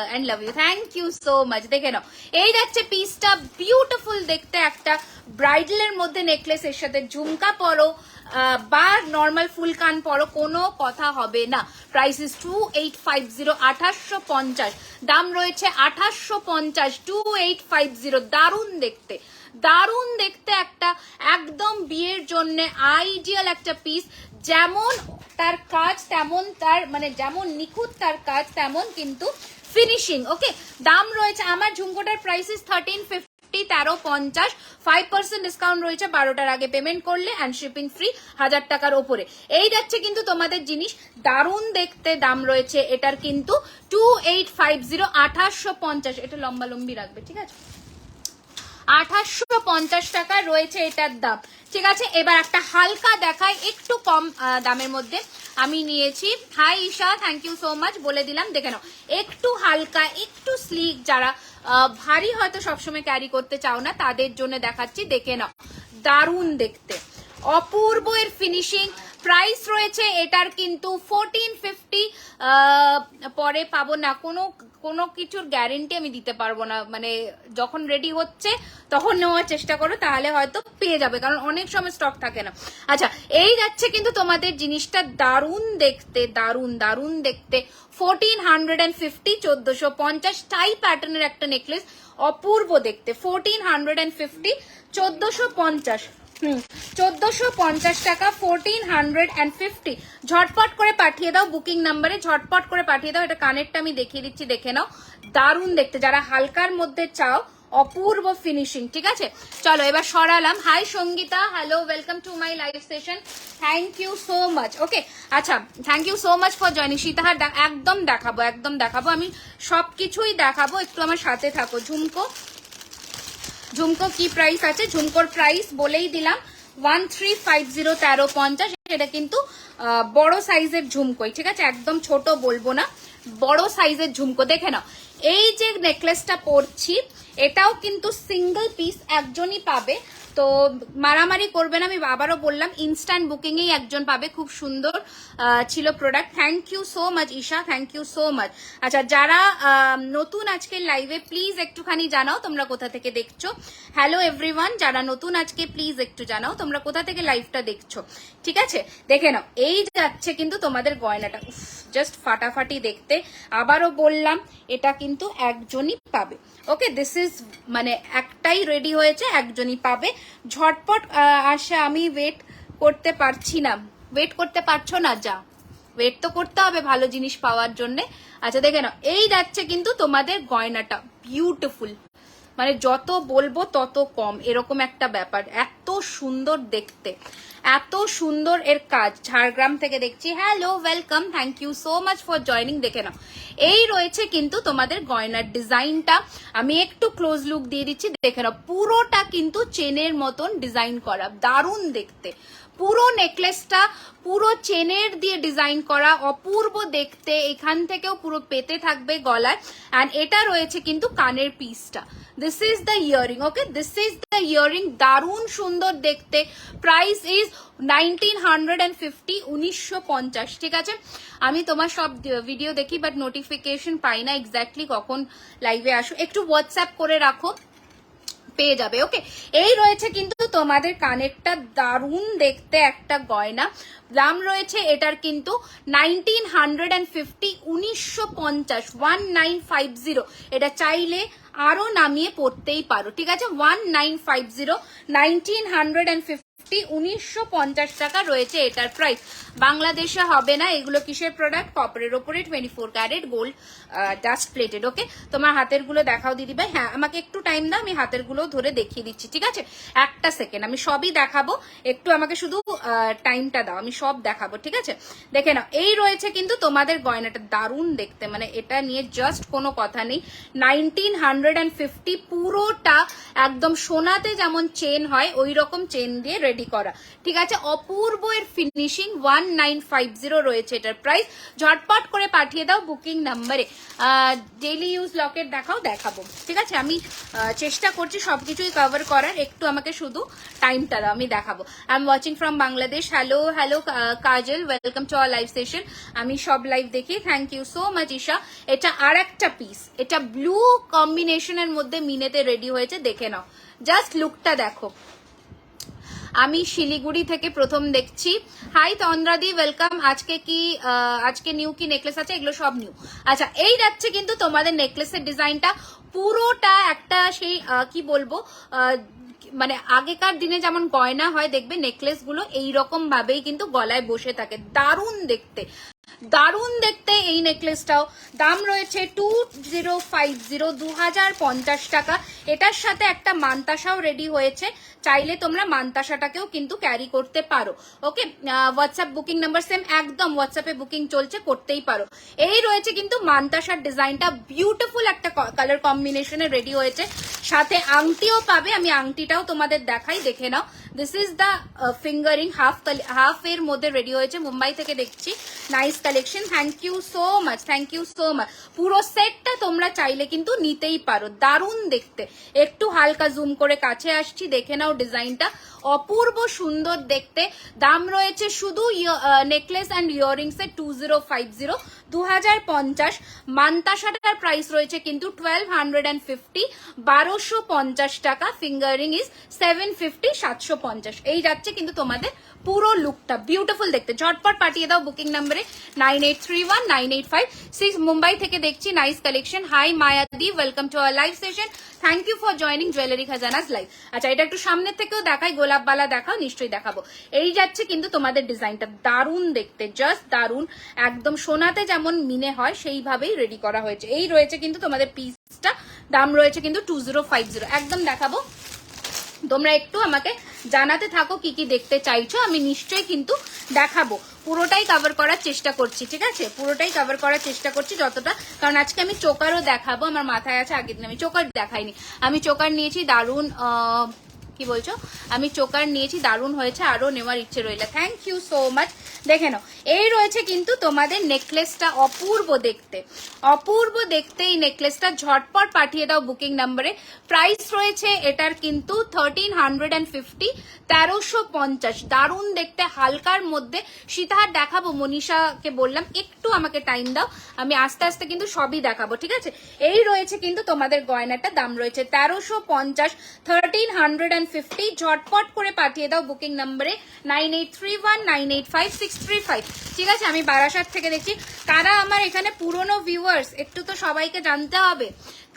and love you, thank you so much. দেখে নাও, এই যাচ্ছে পিসটা, বিউটিফুল দেখতে একটা ব্রাইডালের মধ্যে নেকলেস, এর সাথে ঝুমকা পরো বা নর্মাল ফুল কান পরো, কোনো কথা হবে না। প্রাইস ইস 2850, 2850, দাম রয়েছে 2850, 2850। দারুণ দেখতে, দারুণ দেখতে একটা একদম বিয়ের জন্য আইডিয়াল একটা পিস, যেমন তার কাজ তেমন তার, মানে যেমন নিখুঁত তার কাজ তেমন কিন্তু ফিনিশিং। ওকে, দাম রয়েছে, আমার ঝুমকোটার প্রাইস ইস 1350, 1350, 5% ডিসকাউন্ট রয়েছে 12টার আগে পেমেন্ট করলে, অ্যান্ড শিপিং ফ্রি 1000 টাকার ওপরে। এই যাচ্ছে কিন্তু তোমাদের জিনিস, দারুণ দেখতে। দাম রয়েছে এটার কিন্তু 2850, 2850। এটা লম্বা লম্বি রাখবে, ঠিক আছে? 2850 টাকা রয়েছে এটার দাম, ঠিক আছে? এবার একটা হালকা দেখাই, একটু কম দামের মধ্যে আমি নিয়েছি। Hi Isha, thank you so much, বলে দিলাম। দেখে নাও, একটু হালকা, একটু স্লিক, যারা ভারী হয়তো সবসময় ক্যারি করতে চাও না, তাদের জন্য দেখাচ্ছি, দেখে নাও। দারুণ দেখতে, অপূর্ব এর ফিনিশিং। প্রাইস রয়েছে এটার কিন্তু 1450, পরে পাবো না, কোনো কিছুর গ্যারেন্টি আমি দিতে পারবো না, মানে যখন রেডি হচ্ছে তখন নেওয়ার চেষ্টা করো, তাহলে হয়তো পেয়ে যাবে, কারণ অনেক সময় স্টক থাকে না। আচ্ছা, এই যাচ্ছে কিন্তু তোমাদের জিনিসটা, দারুণ দেখতে, দারুণ দারুণ দেখতে। 1450, 1450 টাই প্যাটার্নের একটা নেকলেস, অপূর্ব দেখতে। 1450, 1450, 1450 টাকা, 1450। ঝটপট করে পাঠিয়ে দাও বুকিং নাম্বারে, ঝটপট করে পাঠিয়ে দাও। এটা কানেরটা আমি দেখিয়ে দিচ্ছি, দেখে নাও, দারুণ দেখতে। যারা হালকার মধ্যে চাও, অপূর্ব ফিনিশিং, ঠিক আছে? চলো এবার সরালাম। Hi Sangeeta, hello, welcome to my live session, thank you so much. Okay, আচ্ছা, thank you so much for joining. সীতাহার একদম দেখাবো, একদম দেখাবো, আমি সবকিছুই দেখাবো, একটু আমার সাথে থাকো। ঝুমকো কি প্রাইস আছে? ঝুমকোর প্রাইস বলেই দিলাম, 1350, 1350। এটা কিন্তু বড় সাইজের ঝুমকোই, ঠিক আছে? একদম ছোট বলবো না, বড় সাইজের ঝুমকো। দেখে নাও, এই যে নেকলেসটা পরছি, এটাও কিন্তু সিঙ্গেল পিস, একজনই পাবে, তো মারামারি করবে না। আমি আবারও বললাম, ইনস্ট্যান্ট বুকিং এই একজন পাবে। খুব সুন্দর ছিল product. Thank you so much Isha, thank you so much. আচ্ছা, যারা নতুন আজকে লাইভে, প্লিজ একটুখানি জানাও তোমরা কোথা থেকে দেখছো। হ্যালো এভরিওয়ান, যারা নতুন আজকে প্লিজ একটু জানাও তোমরা কোথা থেকে লাইভটা দেখছো, ঠিক আছে? দেখে নাও, এই যাচ্ছে কিন্তু তোমাদের গয়নাটা, জাস্ট ফাটাফাটি দেখতে। আবারও বললাম, এটা কিন্তু একজনই পাবে। ওকে, দিস ইজ, মানে একটাই রেডি হয়েছে, একজনই পাবে। ঝটপট আসা, আমি ওয়েট করতে পারছি না। ওয়েট করতে পারছো না? যা, ওয়েট তো করতে হবে ভালো জিনিস পাওয়ার জন্য। আচ্ছা, দেখে নাও, এই যাচ্ছে কিন্তু তোমাদের গয়নাটা, বিউটিফুল, মানে যত বলবো তত কম, এরকম একটা ব্যাপার। এত সুন্দর দেখতে, এত সুন্দর এর কাজ। ঝাড়গ্রাম থেকে দেখছি, hello, welcome, thank you so much for joining. দেখে নাও, এই রয়েছে কিন্তু তোমাদের গয়নার ডিজাইনটা। আমি একটু ক্লোজ লুক দিয়ে দিচ্ছি, দেখে নাও, পুরোটা কিন্তু চেনের মতন ডিজাইন করা, দারুণ দেখতে। পুরো নেকলেসটা পুরো চেনের দিয়ে ডিজাইন করা, অপূর্ব দেখতে। এখান থেকেও পুরো পেতে থাকবে গলায়, অ্যান্ড এটা রয়েছে কিন্তু কানের পিসটা। This is the earring. Okay, this is the earring, দারুণ সুন্দর দেখতে। প্রাইস ইজ 1950, 1950, ঠিক আছে? আমি তোমার সব ভিডিও দেখি, বাট নোটিফিকেশন পাই না এক্স্যাক্টলি কখন লাইভে আসো। একটু হোয়াটসঅ্যাপ করে রাখো, পেয়ে যাবে। ওকে, এই রয়েছে কিন্তু তোমাদের কানেরটা, দারুণ দেখতে একটা গয়না। দাম রয়েছে এটার কিন্তু 1950, 1950, 1950। এটা চাইলে আরো নামিয়ে পড়তেই পারো, ঠিক আছে? 1950, 1950 1950 টাকা রয়েছে এটার প্রাইস। বাংলাদেশে হবে না, এগুলো কিসের প্রোডাক্ট? কপারের ওপরে 24 ক্যারেট গোল্ড ডাস্ট প্লেটেড। ওকে, তোমার হাতের গুলো দেখাও দিদি ভাই। হ্যাঁ, আমাকে একটু টাইম দাও, আমি হাতের গুলো ধরে দেখিয়ে দিচ্ছি, ঠিক আছে? একটা সেকেন্ড, আমি সবই দেখাবো, একটু আমাকে শুধু টাইমটা দাও, আমি সব দেখাবো, ঠিক আছে? দেখে নাও, এই রয়েছে কিন্তু তোমাদের গয়নাটা দারুণ দেখতে, মানে এটা নিয়ে জাস্ট কোনো কথা নেই। 1950 পুরোটা একদম সোনাতে যেমন চেন হয় ওই রকম চেন দিয়ে রেডি করা, ঠিক আছে? অপূর্ব এর ফিনিশিং। 1950 রয়েছে এটার প্রাইস। ঝটপট করে পাঠিয়ে দাও বুকিং নাম্বারে। ডেইলি ইউজ লকেট দেখাবো, ঠিক আছে? আমি চেষ্টা করছি সবকিছুই কভার করার, একটু আমাকে শুধু টাইমটা দাও, আমি দেখাবো। I am watching from Bangladesh. Hello hello Kajal, welcome to our live session. আমি সব লাইভ দেখি, thank you so much Isha. এটা আর একটা পিস, এটা ব্লু কম্বিনেশনের মধ্যে মিনেতে রেডি হয়েছে, দেখে নাও, জাস্ট লুকটা দেখো। আমি শিলিগুড়ি থেকে প্রথম দেখছি। হাই তন্দ্রাদি, ওয়েলকাম। আজকে নিউ কি নেকলেস আছে? এগুলো সব নিউ। আচ্ছা, এই যাচ্ছে কিন্তু তোমাদের নেকলেসের ডিজাইনটা পুরোটা একটা সেই কি বলবো, মানে আগেকার দিনে যেমন গয়না হয় দেখবে নেকলেস গুলো এইরকম ভাবেই কিন্তু গলায় বসে থাকে, দারুণ দেখতে, দারুণ দেখতে। এই নেকলেসটাও দাম রয়েছে 2050 টাকা। এটার সাথে একটা মান্তাসাও রেডি হয়েছে, চাইলে তোমরা মান্তাসাটাকেও কিন্তু ক্যারি করতে পারো। ওকে, হোয়াটসঅ্যাপ বুকিং নাম্বার সেম, একদম হোয়াটসঅ্যাপে বুকিং চলছে, করতেই পারো। এই রয়েছে কিন্তু মান্তাসার ডিজাইনটা, বিউটিফুল একটা কালার কম্বিনেশনে রেডি হয়েছে, সাথে আংটিও পাবে। আমি আংটিটাও তোমাদের দেখাই, দেখে নাও। This is the finger ring, half এর মধ্যে রেডি হয়েছে, মুম্বাই থেকে দেখছি। Nice collection, thank you so much, thank you so much. পুরো সেটটা তোমরা চাইলে কিন্তু নিতেই পারো, দারুণ দেখতে। একটু হালকা জুম করে কাছে আসছি, দেখে নাও ডিজাইনটা, অপূর্ব সুন্দর দেখতে। দাম রয়েছে শুধু নেকলেস অ্যান্ড ইয়াররিংস এর 2050। মান্তাসাটার প্রাইস রয়েছে কিন্তু 1250, 1250 টাকা। Fingering is 750, 750। এই যাচ্ছে কিন্তু তোমাদের পুরো লুকটা, বিউটিফুল দেখতে। ঝটপট পাঠিয়ে দাও বুকিং নাম্বারে 98319856। মুম্বাই থেকে দেখছি, নাইস কালেকশন। হাই মায়াদি, welcome to our live session. Thank you for joining jewellery Khazanas live. আচ্ছা, এটা একটু সামনের থেকেও দেখাই, গোলাপবালা দেখাও, নিশ্চয়ই দেখাবো। এই যাচ্ছে কিন্তু তোমাদের ডিজাইনটা, দারুণ দেখতে, জাস্ট দারুণ, একদম সোনাতে যেমন মিনে হয় সেইভাবেই রেডি করা হয়েছে। এই রয়েছে কিন্তু তোমাদের পিসটা, দাম রয়েছে কিন্তু 2050। একদম দেখাবো, তোমরা একটু আমাকে জানাতে থাকো কি কি দেখতে চাইছো, আমি নিশ্চয়ই কিন্তু দেখাবো। পুরোটাই কভার করার চেষ্টা করছি, ঠিক আছে? পুরোটাই কভার করার চেষ্টা করছি যতটা, কারণ আজকে আমি চোকারও দেখাবো। আমার মাথায় আছে, আগের দিন আমি চোকার দেখাইনি, আমি চোকার নিয়েছি, দারুণ। কি বলছো? আমি চোকার নিয়েছি, দারুণ হয়েছে, আরো নেওয়ার ইচ্ছে রইলে। Thank you so much. দেখে নাও, এই রয়েছে কিন্তু তোমাদের নেকলেসটা, অপূর্ব দেখতে, অপূর্ব দেখতে এই নেকলেসটা। ঝটপট পাঠিয়ে দাও বুকিং নাম্বারে। প্রাইস রয়েছে এটার কিন্তু 1350, 1350। দারুণ দেখতে, হালকার মধ্যে। সীতাহার দেখাবো, মনীষাকে বললাম একটু আমাকে টাইম দাও, আমি আস্তে আস্তে কিন্তু সবই দেখাবো, ঠিক আছে? এই রয়েছে কিন্তু তোমাদের গয়নাটা, দাম রয়েছে 1350, 1350। ঝটপট করে পাঠিয়ে দাও বুকিং নাম্বারে 9831985635, ঠিক আছে? আমি বারাসাত থেকে দেখছি। কারা আমার এখানে পুরনো ভিউয়ার্স, একটু তো সবাইকে জানতে হবে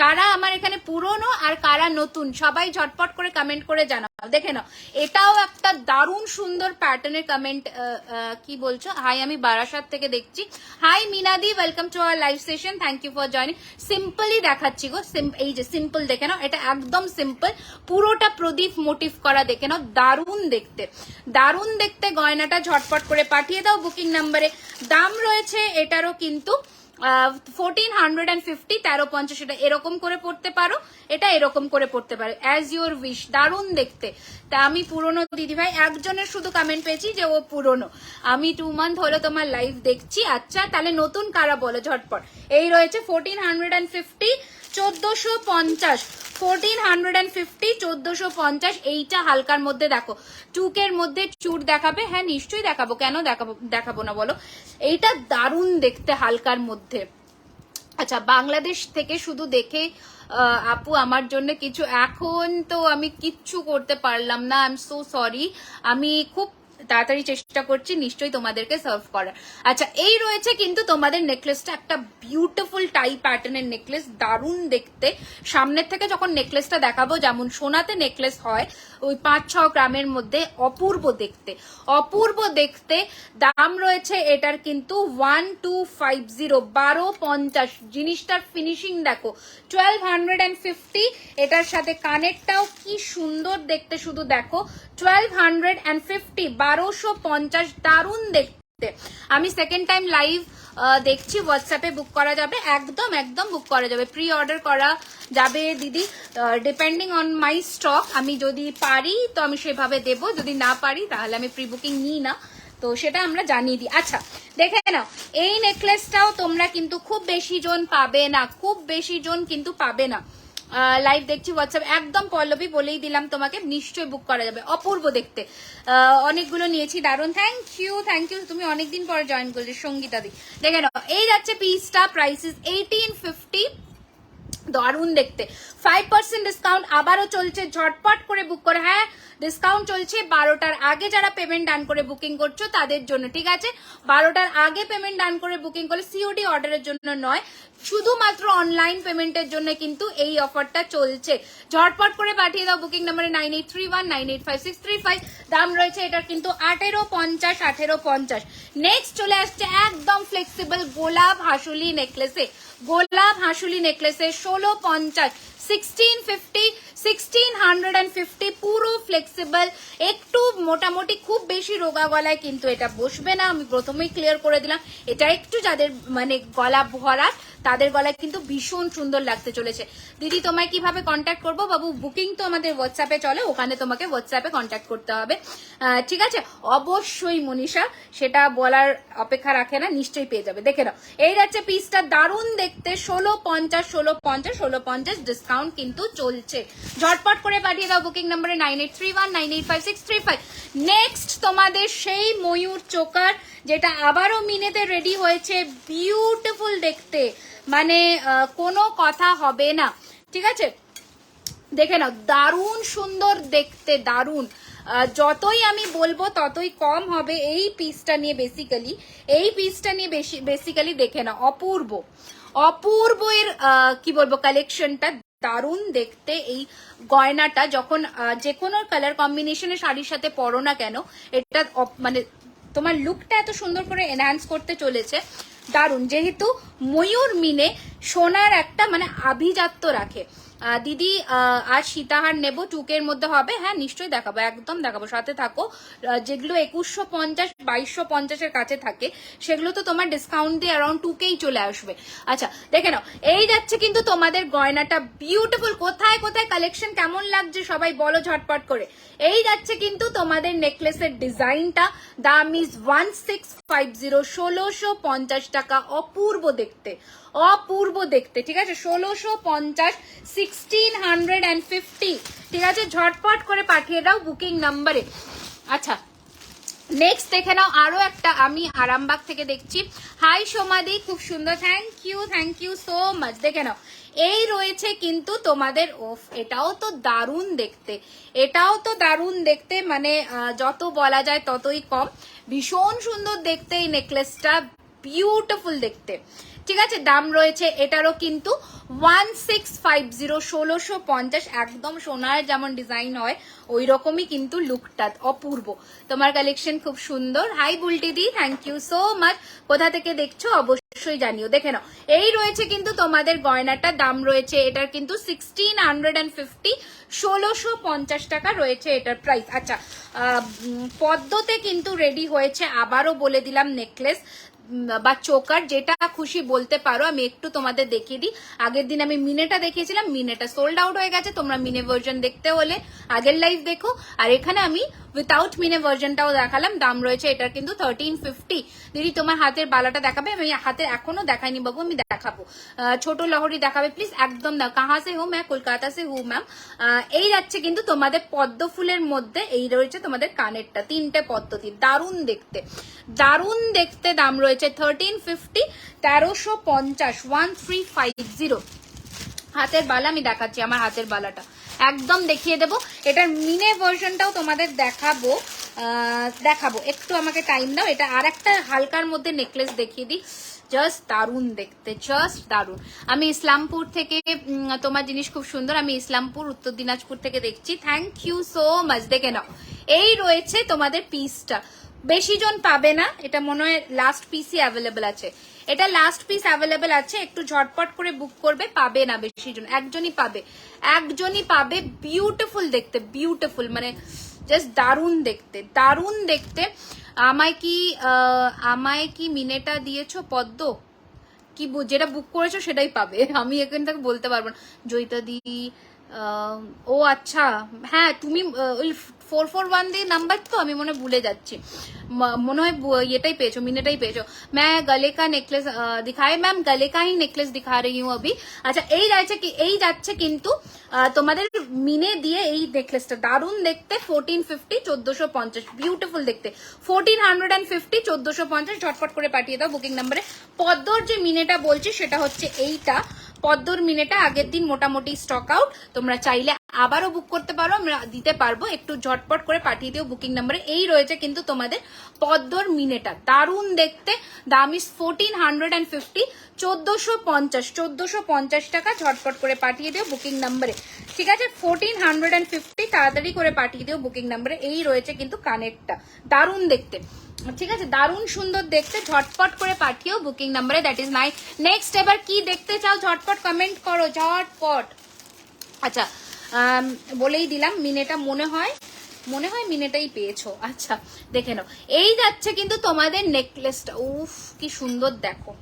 কারা আমার এখানে পুরনো আর কারা নতুন, সবাই ঝটপট করে কমেন্ট করে জানাও। দেখে নাও, এটাও একটা দারুণ সুন্দর প্যাটার্নের কমেন্ট। কি বলছো? হাই, আমি বারাসাত থেকে দেখছি। হাই মিনাদি, welcome to our live session, thank you for joining. Simply দেখাচ্ছি গো, এই যে সিম্পল, দেখে নাও, এটা একদম সিম্পল, পুরোটা প্রদীপ মোটিভ করা, দেখে নাও, দারুণ দেখতে, দারুণ দেখতে গয়নাটা। ঝটপট করে পাঠিয়ে দাও বুকিং নাম্বারে। দাম রয়েছে এটারও কিন্তু 1450, 1350। এটা এরকম করে পড়তে পারো, এটা এরকম করে পড়তে পারো, অ্যাজ ইউর উইশ। দারুণ দেখতে। তা আমি পুরনো দিদিভাই একজনের শুধু কমেন্ট পেয়েছি যে ও পুরনো। আমি 2 মান্থ হলো তোমার লাইভ দেখছি। আচ্ছা, তাহলে নতুন কারা বলো ঝটপট। এই রয়েছে 1450, 1450, 1450, 1450। এইটা হালকার মধ্যে দেখো, টুকের মধ্যে চুর দেখাবে। হ্যাঁ, নিশ্চয়ই দেখাবো, কেন দেখাবো না বলো। এইটা দারুণ দেখতে, হালকার মধ্যে। আচ্ছা, বাংলাদেশ থেকে শুধু দেখে আপু আমার জন্য কিছু, এখন তো আমি কিচ্ছু করতে পারলাম না, আই এম সো সরি। আমি খুব তাড়াতাড়ি চেষ্টা করছি নিশ্চয়ই তোমাদেরকে সার্ভ করার। আচ্ছা, এই রয়েছে কিন্তু তোমাদের নেকলেসটা, একটা বিউটিফুল টাই প্যাটার্নের নেকলেস, দারুণ দেখতে। সামনের থেকে যখন নেকলেসটা দেখাবো, যেমন সোনাতে নেকলেস হয় ওই 5-6 গ্রামের মধ্যে, অপূর্ব দেখতে, অপূর্ব দেখতে। দাম রয়েছে এটার কিন্তু 1250, 1250। জিনিসটার ফিনিশিং দেখো, 1250। এটার সাথে কানেরটাও কি সুন্দর দেখতে, শুধু দেখো 1250, 1250, দারুণ দেখতে। আমি সেকেন্ড টাইম লাইভ দেখছি, হোয়াটসঅ্যাপে বুক করা যাবে, একদম একদম বুক করা যাবে, প্রি অর্ডার করা যাবে দিদি, ডিপেন্ডিং অন মাই স্টক। আমি যদি পারি তো আমি সেভাবে দেবো, যদি না পারি তাহলে আমি প্রি বুকিং নিই না, তো সেটা আমরা জানিয়ে দিই। আচ্ছা দেখে নাও, এই নেকলেসটাও তোমরা কিন্তু খুব বেশি জন পাবে না, খুব বেশি জন কিন্তু পাবে না। লাইভ দেখছি হোয়াটসঅ্যাপ, একদম পল্লবী বলেই দিলাম তোমাকে, নিশ্চয়ই বুক করা যাবে, অপূর্ব দেখতে। অনেকগুলো নিয়েছি, দারুণ, থ্যাংক ইউ, তুমি অনেকদিন পরে জয়েন করলে সঙ্গীতা দি। দেখে নাও, এই যাচ্ছে পিসটা, প্রাইস ইজ 1850, দারুণ দেখতে। 5% ডিসকাউন্ট আবারও চলছে, ঝটপট করে বুক করে। হ্যাঁ, ডিসকাউন্ট চলছে 12টার আগে, যারা পেমেন্ট ডান করে বুকিং করছো তাদের জন্য, ঠিক আছে? 12টার আগে পেমেন্ট ডান করে বুকিং করলে, সিওডি অর্ডারের জন্য নয়, শুধুমাত্র অনলাইন পেমেন্টের জন্য কিন্তু এই অফারটা চলছে। ঝটপট করে পাঠিয়ে দাও বুকিং নাম্বারে 9831985635। দাম রয়েছে এটার কিন্তু 1850, 1850। নেক্সট চলে আসছে একদম ফ্লেক্সিবল গোলাপ হাসুলি নেকলেসে, গোলাপ হাসুলি নেকলেসে 1650, 1650, 1650, পুরো ফ্লেক্সিবল, একটু মোটামুটি, খুব বেশি রোগা গলায় কিন্তু এটা বসবে না, আমি প্রথমেই ক্লিয়ার করে দিলাম। এটা একটু যাদের মানে গলা ভরাট, তাদের গলায় কিন্তু ভীষণ সুন্দর লাগতে চলেছে। দিদি তোমায় কিভাবে কন্ট্যাক্ট করবো? বাবু বুকিং তো আমাদের হোয়াটসঅ্যাপে চলে, ওখানে তোমাকে হোয়াটসঅ্যাপে কন্ট্যাক্ট করতে হবে, ঠিক আছে? অবশ্যই মনীষা, সেটা বলার অপেক্ষা রাখে না, নিশ্চয়ই পেয়ে যাবে। দেখে নাও, এই যাচ্ছে পিসটা, দারুণ দেখতে, 1650, 1650, 1650 ডিসকাউন্ট কিন্তু চলছে। ঝটপট করে পাঠিয়ে দাও বুকিং নাম্বারে 9831985635। নেক্সট তোমাদের সেই ময়ূর চোকার, যেটা আবারও মিনেতে রেডি হয়েছে, বিউটিফুল দেখতে, মানে কোনো কথা হবে না, ঠিক আছে? দেখে নাও, দারুণ সুন্দর দেখতে, দারুণ। যতই আমি বলবো ততই কম হবে এই পিসটা নিয়ে, বেসিক্যালি এই পিসটা নিয়ে বেসিক্যালি দেখে নাও, অপূর্ব, অপূর্ব এর কি বলবো, কালেকশনটা দারুণ দেখতে। এই গয়নাটা যখন যে কোনো কালার কম্বিনেশনের শাড়ির সাথে পরো না কেন, এটা মানে তোমার লুকটা এত সুন্দর করে এনহ্যান্স করতে চলেছে, দারুণ। যেহেতু ময়ূর মিনে সোনার একটা মানে আভিজাত্য রাখে। দিদি আর সীতাহার নেব, টুকের মধ্যে হবে? হ্যাঁ নিশ্চয়ই দেখাবো, একদম দেখাবো, সাথে থাকো। যেগুলো 2150, 2250-এর কাছে থাকে, সেগুলো তো তোমার ডিসকাউন্ট দিয়ে অ্যারাউন্ড 2K চলে আসবে। আচ্ছা দেখে নাও, এই যাচ্ছে কিন্তু তোমাদের গয়নাটা, বিউটিফুল। কোথায় কোথায় কালেকশন কেমন লাগছে সবাই বলো ঝটপট করে। এই যাচ্ছে কিন্তু তোমাদের নেকলেসের ডিজাইনটা, দাম ইজ 1650, 1650 টাকা, অপূর্ব দেখতে, অপূর্ব দেখতে, ঠিক আছে? 1650, 1650, ঠিক আছে? ঝটপট করে পাঠিয়ে দাও বুকিং নাম্বারে। আচ্ছা নেক্সট দেখে নাও, আরো একটা আমি আরামবাগ থেকে দেখছি। হাই সোমাদি, খুব সুন্দর, থ্যাংক ইউ সো মাচ। দেখে নাও, এই রয়েছে কিন্তু তোমাদের, ওফ এটাও তো দারুণ দেখতে, এটাও তো দারুণ দেখতে, মানে যত বলা যায় ততই কম। ভীষণ সুন্দর দেখতে এই নেকলেসটা, বিউটিফুল দেখতে, ঠিক আছে? দাম রয়েছে এটারও কিন্তু 1650, 1650, একদম সোনার যেমন ডিজাইন হয় ওই রকমই কিন্তু লুকটা, অপূর্ব। তোমার কালেকশন খুব সুন্দর। Hi Bulti di, thank you so much. কোথা থেকে দেখছো অবশ্যই জানিও। দেখে নাও, এই রয়েছে কিন্তু তোমাদের গয়নাটা, দাম রয়েছে এটার কিন্তু 1650, 1650 টাকা রয়েছে এটার প্রাইস। আচ্ছা পদ্মতে কিন্তু রেডি হয়েছে, আবারও বলে দিলাম, নেকলেস বা চোকার, যেটা খুশি বলতে পারো। আমি একটু তোমাদের দেখিয়ে দিই, আগের দিন আমি মিনেটা দেখিয়েছিলাম, মিনেটা সোল্ড আউট হয়ে গেছে, তোমরা মিনে ভার্জন দেখতে হলে আগের লাইভ দেখো। আর এখানে আমি উইথাউট মিনে ভার্জনটাও দেখালাম, দাম রয়েছে এটার কিন্তু 1350। দিদি তোমার হাতের বালাটা দেখাবে? আমি হাতে এখনো দেখাইনি বাবু, আমি দেখাবো। ছোট লহরি দেখাবে প্লিজ, একদম দাও। কাহা সে হো? ম্যাম কলকাতা সে হু ম্যাম। এই যাচ্ছে কিন্তু তোমাদের পদ্ম ফুলের মধ্যে, এই রয়েছে তোমাদের কানেরটা, 3টে পদ্মতি, দারুণ দেখতে, দারুণ দেখতে। দাম রয়েছে 1350, 1350, 1350। হাতের বালা আমি দেখাচ্ছি, আমার হাতের বালাটা একদম দেখিয়ে দেবো। এটার মিনে ভার্সনটাও তোমাদের দেখাবো, দেখাবো, একটু আমাকে টাইম দাও। এটা আর একটা হালকার মধ্যে নেকলেস দেখিয়ে দিই, জাস্ট দারুণ দেখতে, জাস্ট দারুণ। আমি ইসলামপুর থেকে, তোমার জিনিস খুব সুন্দর। আমি ইসলামপুর উত্তর দিনাজপুর থেকে দেখছি। Thank you so much. দেখে নাও, এই রয়েছে তোমাদের পিসটা। বেশি জন পাবে না, এটা মনে হয় লাস্ট পিসই অ্যাভেলেবেল আছে। এটা লাস্ট পিস অ্যাভেলেবেল আছে, একটু ঝটপট করে বুক করবে। পাবে না বেশি জন, একজনই পাবে, একজনই পাবে। বিউটিফুল দেখতে, বিউটিফুল, মানে জাস্ট দারুণ দেখতে, দারুণ দেখতে। আমায় কি মিনেটা দিয়েছো পদ্ম? কি যেটা বুক করেছো সেটাই পাবে, আমি এখান থেকে বলতে পারবো না। জয়িতা দি, ও আচ্ছা, হ্যাঁ তুমি ওই 441 দিয়ে নাম্বার তো, আমি মনে ভুলে যাচ্ছি। মনে হয় এটাই পেয়েছো, মিনেটাই পেয়েছো। मैं गले का नेकलेस दिखाए मैम, गले का ही नेकलेस दिखा रही हूँ अभी। আচ্ছা, এই যাচ্ছে কিন্তু তোমাদের মিনে দিয়ে এই নেকলেসটা দারুণ দেখতে। 1450, 1450, বিউটিফুল দেখতে। 1450, 1450, ঝটপট করে পাঠিয়ে দাও বুকিং নাম্বারে। পদ্মর যে মিনেটা বলছি সেটা হচ্ছে এইটা। পদ্মর মিনেটা আগের দিন মোটামুটি স্টক আউট, তোমরা চাইলে আবারও বুক করতে পারো, আমরা দিতে পারবো। একটু ঝটপট করে পাঠিয়ে দিও বুকিং নাম্বারে। এই রয়েছে কিন্তু তোমাদের পদ্মর মিনেটা, দারুণ দেখতে। দাম ইস 1450, 1450, 1450 টাকা। ঝটপট করে পাঠিয়ে দিও বুকিং নাম্বারে, ঠিক আছে? 1450, তাড়াতাড়ি করে পাঠিয়ে দিও বুকিং নাম্বারে। এই রয়েছে কিন্তু কানেরটা, দারুণ দেখতে, ঠিক আছে? দারুণ সুন্দর দেখতে। ঝটপট করে পাঠিও বুকিং নাম্বারে, দ্যাট ইজ নাইস। নেক্সট এবার কি দেখতে চাও ঝটপট কমেন্ট করো, ঝটপট। আচ্ছা, বলেই দিলাম মিনেটা মনে হয় মিনেটাই পেয়েছো। আচ্ছা, দেখে নাও, এই যাচ্ছে কিন্তু তোমাদের নেকলেসটা। উফ কি সুন্দর দেখো,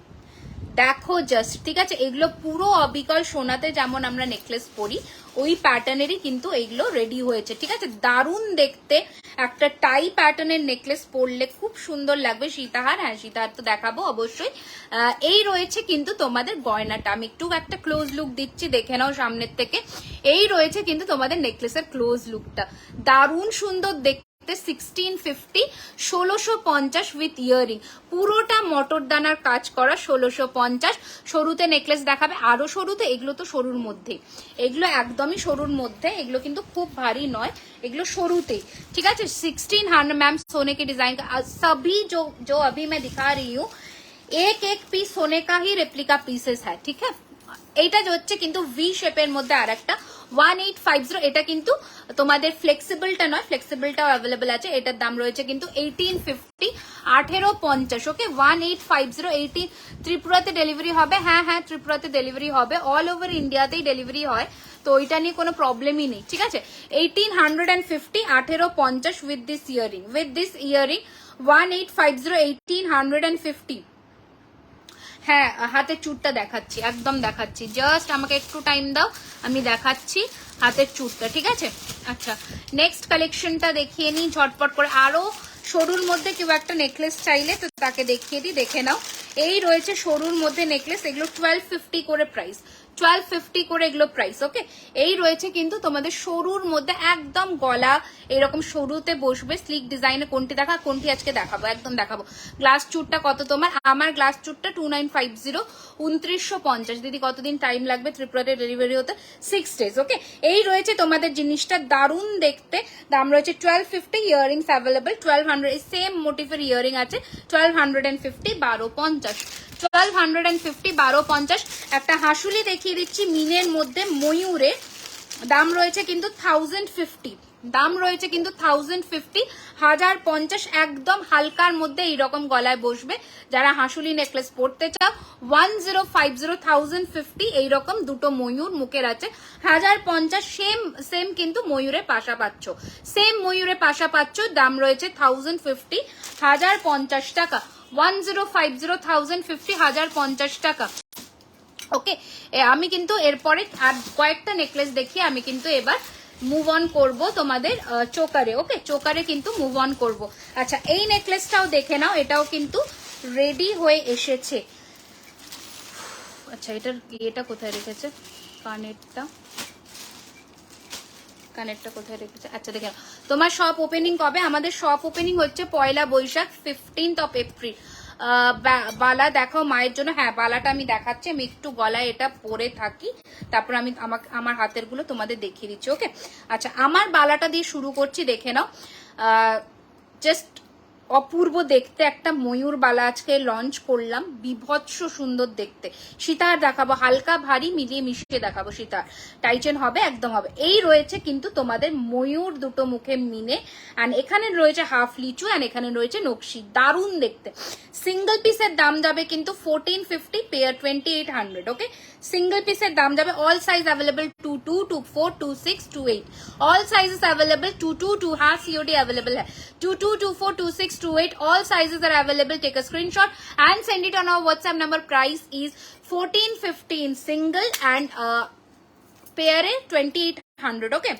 দেখো জাস্ট, ঠিক আছে? এগুলো পুরো অবিকল সোনাতে যেমন আমরা নেকলেস পরি ওই প্যাটার্নেরই কিন্তু এইগুলো রেডি হয়েছে, ঠিক আছে? দারুণ দেখতে। একটা টাই প্যাটার্নের নেকলেস পরলে খুব সুন্দর লাগবে। সীতাহার, হ্যাঁ সীতাহার তো দেখাবো অবশ্যই। এই রয়েছে কিন্তু তোমাদের গয়নাটা, আমি একটু একটা ক্লোজ লুক দিচ্ছি, দেখে নাও সামনের থেকে। এই রয়েছে কিন্তু তোমাদের নেকলেসের ক্লোজ লুকটা, দারুণ সুন্দর দেখতে। 1650, 1650 উইথ ইয়ারিং, পুরোটা মটর দানার কাজ করা। 1650। সরুতে নেকলেস দেখাবে, আরো সরুতে। এগুলো তো সরুর মধ্যে, এগুলো একদমই সরুর মধ্যে, এগুলো কিন্তু খুব ভারী নয়, এগুলো সরুতেই, ঠিক আছে? 1600 मैम सोने के डिजाइन का सभी जो अभी मैं दिखा रही हूँ, एक एक पीस सोने का ही रेप्लिका पीसेस है, ठीक है? এইটা হচ্ছে কিন্তু ভি শেপের মধ্যে আর একটা 1850। এটা কিন্তু তোমাদের ফ্লেক্সিবলটা নয়, ফ্লেক্সিবলটাও অ্যাভেলেবল আছে। এটার দাম রয়েছে কিন্তু 1850, 1850। ওকে, 1850, 18। ত্রিপুরাতে ডেলিভারি হবে, হ্যাঁ হ্যাঁ ত্রিপুরাতে ডেলিভারি হবে, অল ওভার ইন্ডিয়াতেই ডেলিভারি হয়, তো ওইটা নিয়ে কোনো প্রবলেমই নেই, ঠিক আছে? 1850, 1850 উইথ দিস ইয়ারিং, 1850, 1850। হ্যাঁ, হাতের চুটটা দেখাচ্ছি, একদম দেখাচ্ছি, জাস্ট আমাকে একটু টাইম দাও, আমি দেখাচ্ছি হাতের চুটটা, ঠিক আছে? আচ্ছা, নেক্সট কালেকশনটা দেখিয়ে নিই ঝটপট করে। আরো সরুর মধ্যে কেউ একটা নেকলেস চাইলে তো তাকে দেখিয়ে দিই, দেখে নাও। এই রয়েছে সরুর মধ্যে নেকলেস, এগুলো 1250 করে প্রাইস, 1250 করে এগুলো প্রাইস। ওকে, এই রয়েছে কিন্তু তোমাদের সরুর মধ্যে, একদম গলা এরকম সরুতে বসবে, স্লিক ডিজাইনে। কোনটি দেখা, কোনটি আজকে দেখাবো, একদম দেখাবো। গ্লাস চুটটা কত তোমার? আমার গ্লাস চুটটা 2950, 2950। দিদি কতদিন টাইম লাগবে ত্রিপুরাতে ডেলিভারি হতে? 6 days। ওকে, এই রয়েছে তোমাদের জিনিসটা, দারুণ দেখতে। দাম রয়েছে 1250। ইয়ারিংস অ্যাভেলেবল 1200, সেম মোটিভের ইয়ারিং আছে। 1250, 1250, 1250, 1250। একটা হাসুলি দেখিয়ে দিচ্ছি মিনের মধ্যে, ময়ূরে। দাম রয়েছে কিন্তু 1050, দাম রয়েছে কিন্তু 1050, 1050। একদম হালকার মধ্যে এইরকম গলায় বসবে। যারা হাসুলি নেকলেস পরতে চাও 1050, 1050, এইরকম দুটো ময়ূর মুখের আছে। 1050, সেম কিন্তু ময়ূরের পাশা পাচ্ছ, সেম ময়ূরের পাশা পাচ্ছ। দাম রয়েছে 1050, 1050 টাকা। 1050, 1050, 1050 টাকা। ওকে, আমি কিন্তু এরপরে আর কয়েকটা নেকলেস দেখিয়ে আমি কিন্তু এবার মুভ অন করবো তোমাদের চোকারে। ওকে, চোকারে কিন্তু মুভ অন করবো। আচ্ছা, এই নেকলেসটাও দেখে নাও, এটাও কিন্তু রেডি হয়ে এসেছে। আচ্ছা, এটা কোথায় রেখেছে? কানেরটা কোথায় রেখেছে? আচ্ছা, দেখে নাও। তোমার শপ ওপেনিং কবে? আমাদের শপ ওপেনিং হচ্ছে 1 বৈশাখ, 15th April। বালা দেখো মায়ের জন্য। হ্যাঁ, বালাটা আমি দেখাচ্ছি, আমি একটু গলায় এটা পরে থাকি, তারপর আমি আমার হাতের গুলো তোমাদের দেখিয়ে দিচ্ছি। ওকে, আচ্ছা, আমার বালাটা দিয়ে শুরু করছি, দেখে নাও। জাস্ট অপূর্ব দেখতে একটা ময়ূর বালা আজকে লঞ্চ করলাম, বিভৎস সুন্দর দেখতে। সীতার দেখাবো, হালকা ভারী মিলিয়ে মিশিয়ে দেখাবো। সীতার টাইটেন হবে, একদম হবে। এই রয়েছে কিন্তু তোমাদের ময়ূর দুটো মুখে মিনে, অ্যান্ড এখানে রয়েছে হাফ লিচু, অ্যান্ড এখানে রয়েছে নকশি, দারুণ দেখতে। সিঙ্গেল পিসের দাম যাবে কিন্তু 1450, পেয়ার 2800। ওকে, সিঙ্গেল পিসের দাম যাবে। All size available, 22, 24, 26, 28, all sizes available. 22 हाँ सीओडी अवेलेबल है। 22, 24, 26, 28, all sizes are available. Take a screenshot and send it on our WhatsApp number. Price is 1415 single and pair 2800. Okay,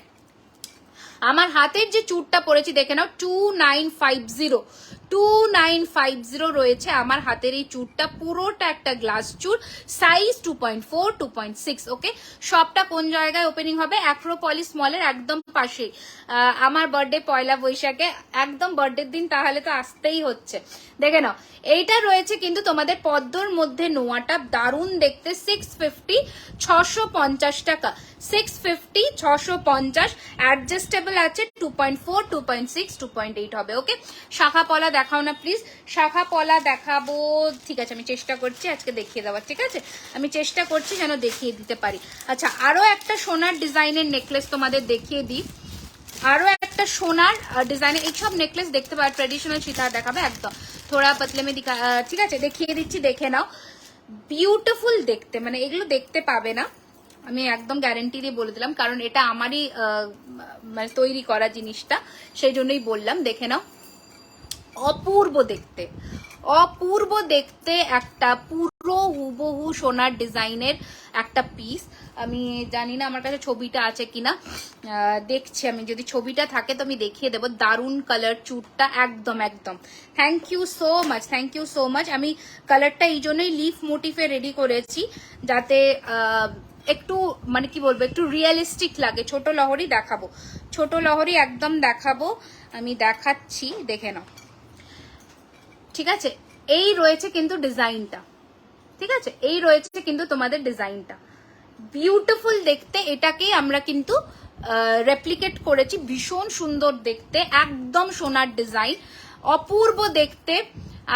আমার হাতের যে চুড়টা পরেছি দেখে নাও, 2950 রয়েছে আমার হাতের এই চুড়টা। পুরোটা একটা গ্লাস চুড়, সাইজ 2.4, 2.6। ওকে, শপটা কোন জায়গায় ওপেনিং হবে? অ্যাক্রোপলিস মলের একদম পাশে। আমার বার্থডে পয়লা বৈশাখে, একদম বার্থডের দিন, তাহলে তো আসতেই হচ্ছে। দেখে নাও, এইটা রয়েছে কিন্তু তোমাদের পদ্মর মধ্যে নোয়াটা, দারুণ দেখতে। 650, 650 টাকা। 650, 650। অ্যাডজাস্টেবল আছে। 2.4, 2.6, 2.8 হবে। ওকে, শাখা পলা দেখাও না প্লিজ, শাখা পলা দেখাবো। ঠিক আছে, আমি চেষ্টা করছি আজকে দেখিয়ে দেওয়ার। ঠিক আছে, আমি চেষ্টা করছি যেন দেখিয়ে দিতে পারি। আচ্ছা, আরো একটা সোনার ডিজাইনের নেকলেস তোমাদের দেখিয়ে দিই। আরো একটা সোনার ডিজাইনের এইসব নেকলেস দেখতে পাবে। ট্রেডিশনাল সীতার দেখাবে একদম, থোড়া পাতলে মে দিখা। ঠিক আছে, দেখিয়ে দিচ্ছি, দেখে নাও। বিউটিফুল দেখতে, মানে এগুলো দেখতে পাবে না, আমি একদম গ্যারেন্টি দিয়ে বলে দিলাম, কারণ এটা আমারই মানে তৈরি করা জিনিসটা, সেই জন্যই বললাম। দেখে নাও, অপূর্ব দেখতে, অপূর্ব দেখতে একটা পুরো হুবহু সোনার ডিজাইনের একটা পিস। আমি জানি না আমার কাছে ছবিটা আছে কিনা, দেখছি আমি, যদি ছবিটা থাকে তো আমি দেখিয়ে দেবো। দারুণ কালার চুটটা, একদম একদম। Thank you so much, thank you so much. আমি কালারটা এই জন্যই লিফ মোটিফে রেডি করেছি, যাতে একটু মানে কি বলবো, একটু রিয়েলিস্টিক লাগে। ছোট লহরি দেখাবো, ছোট লহরি একদম দেখাবো, আমি দেখাচ্ছি, দেখে নাও। ঠিক আছে, এই রয়েছে কিন্তু ডিজাইনটা। ঠিক আছে, এই রয়েছে কিন্তু তোমাদের ডিজাইনটা, বিউটিফুল দেখতে। এটাকেই আমরা কিন্তু রেপ্লিকেট করেছি, ভীষণ সুন্দর দেখতে, একদম সোনার ডিজাইন, অপূর্ব দেখতে।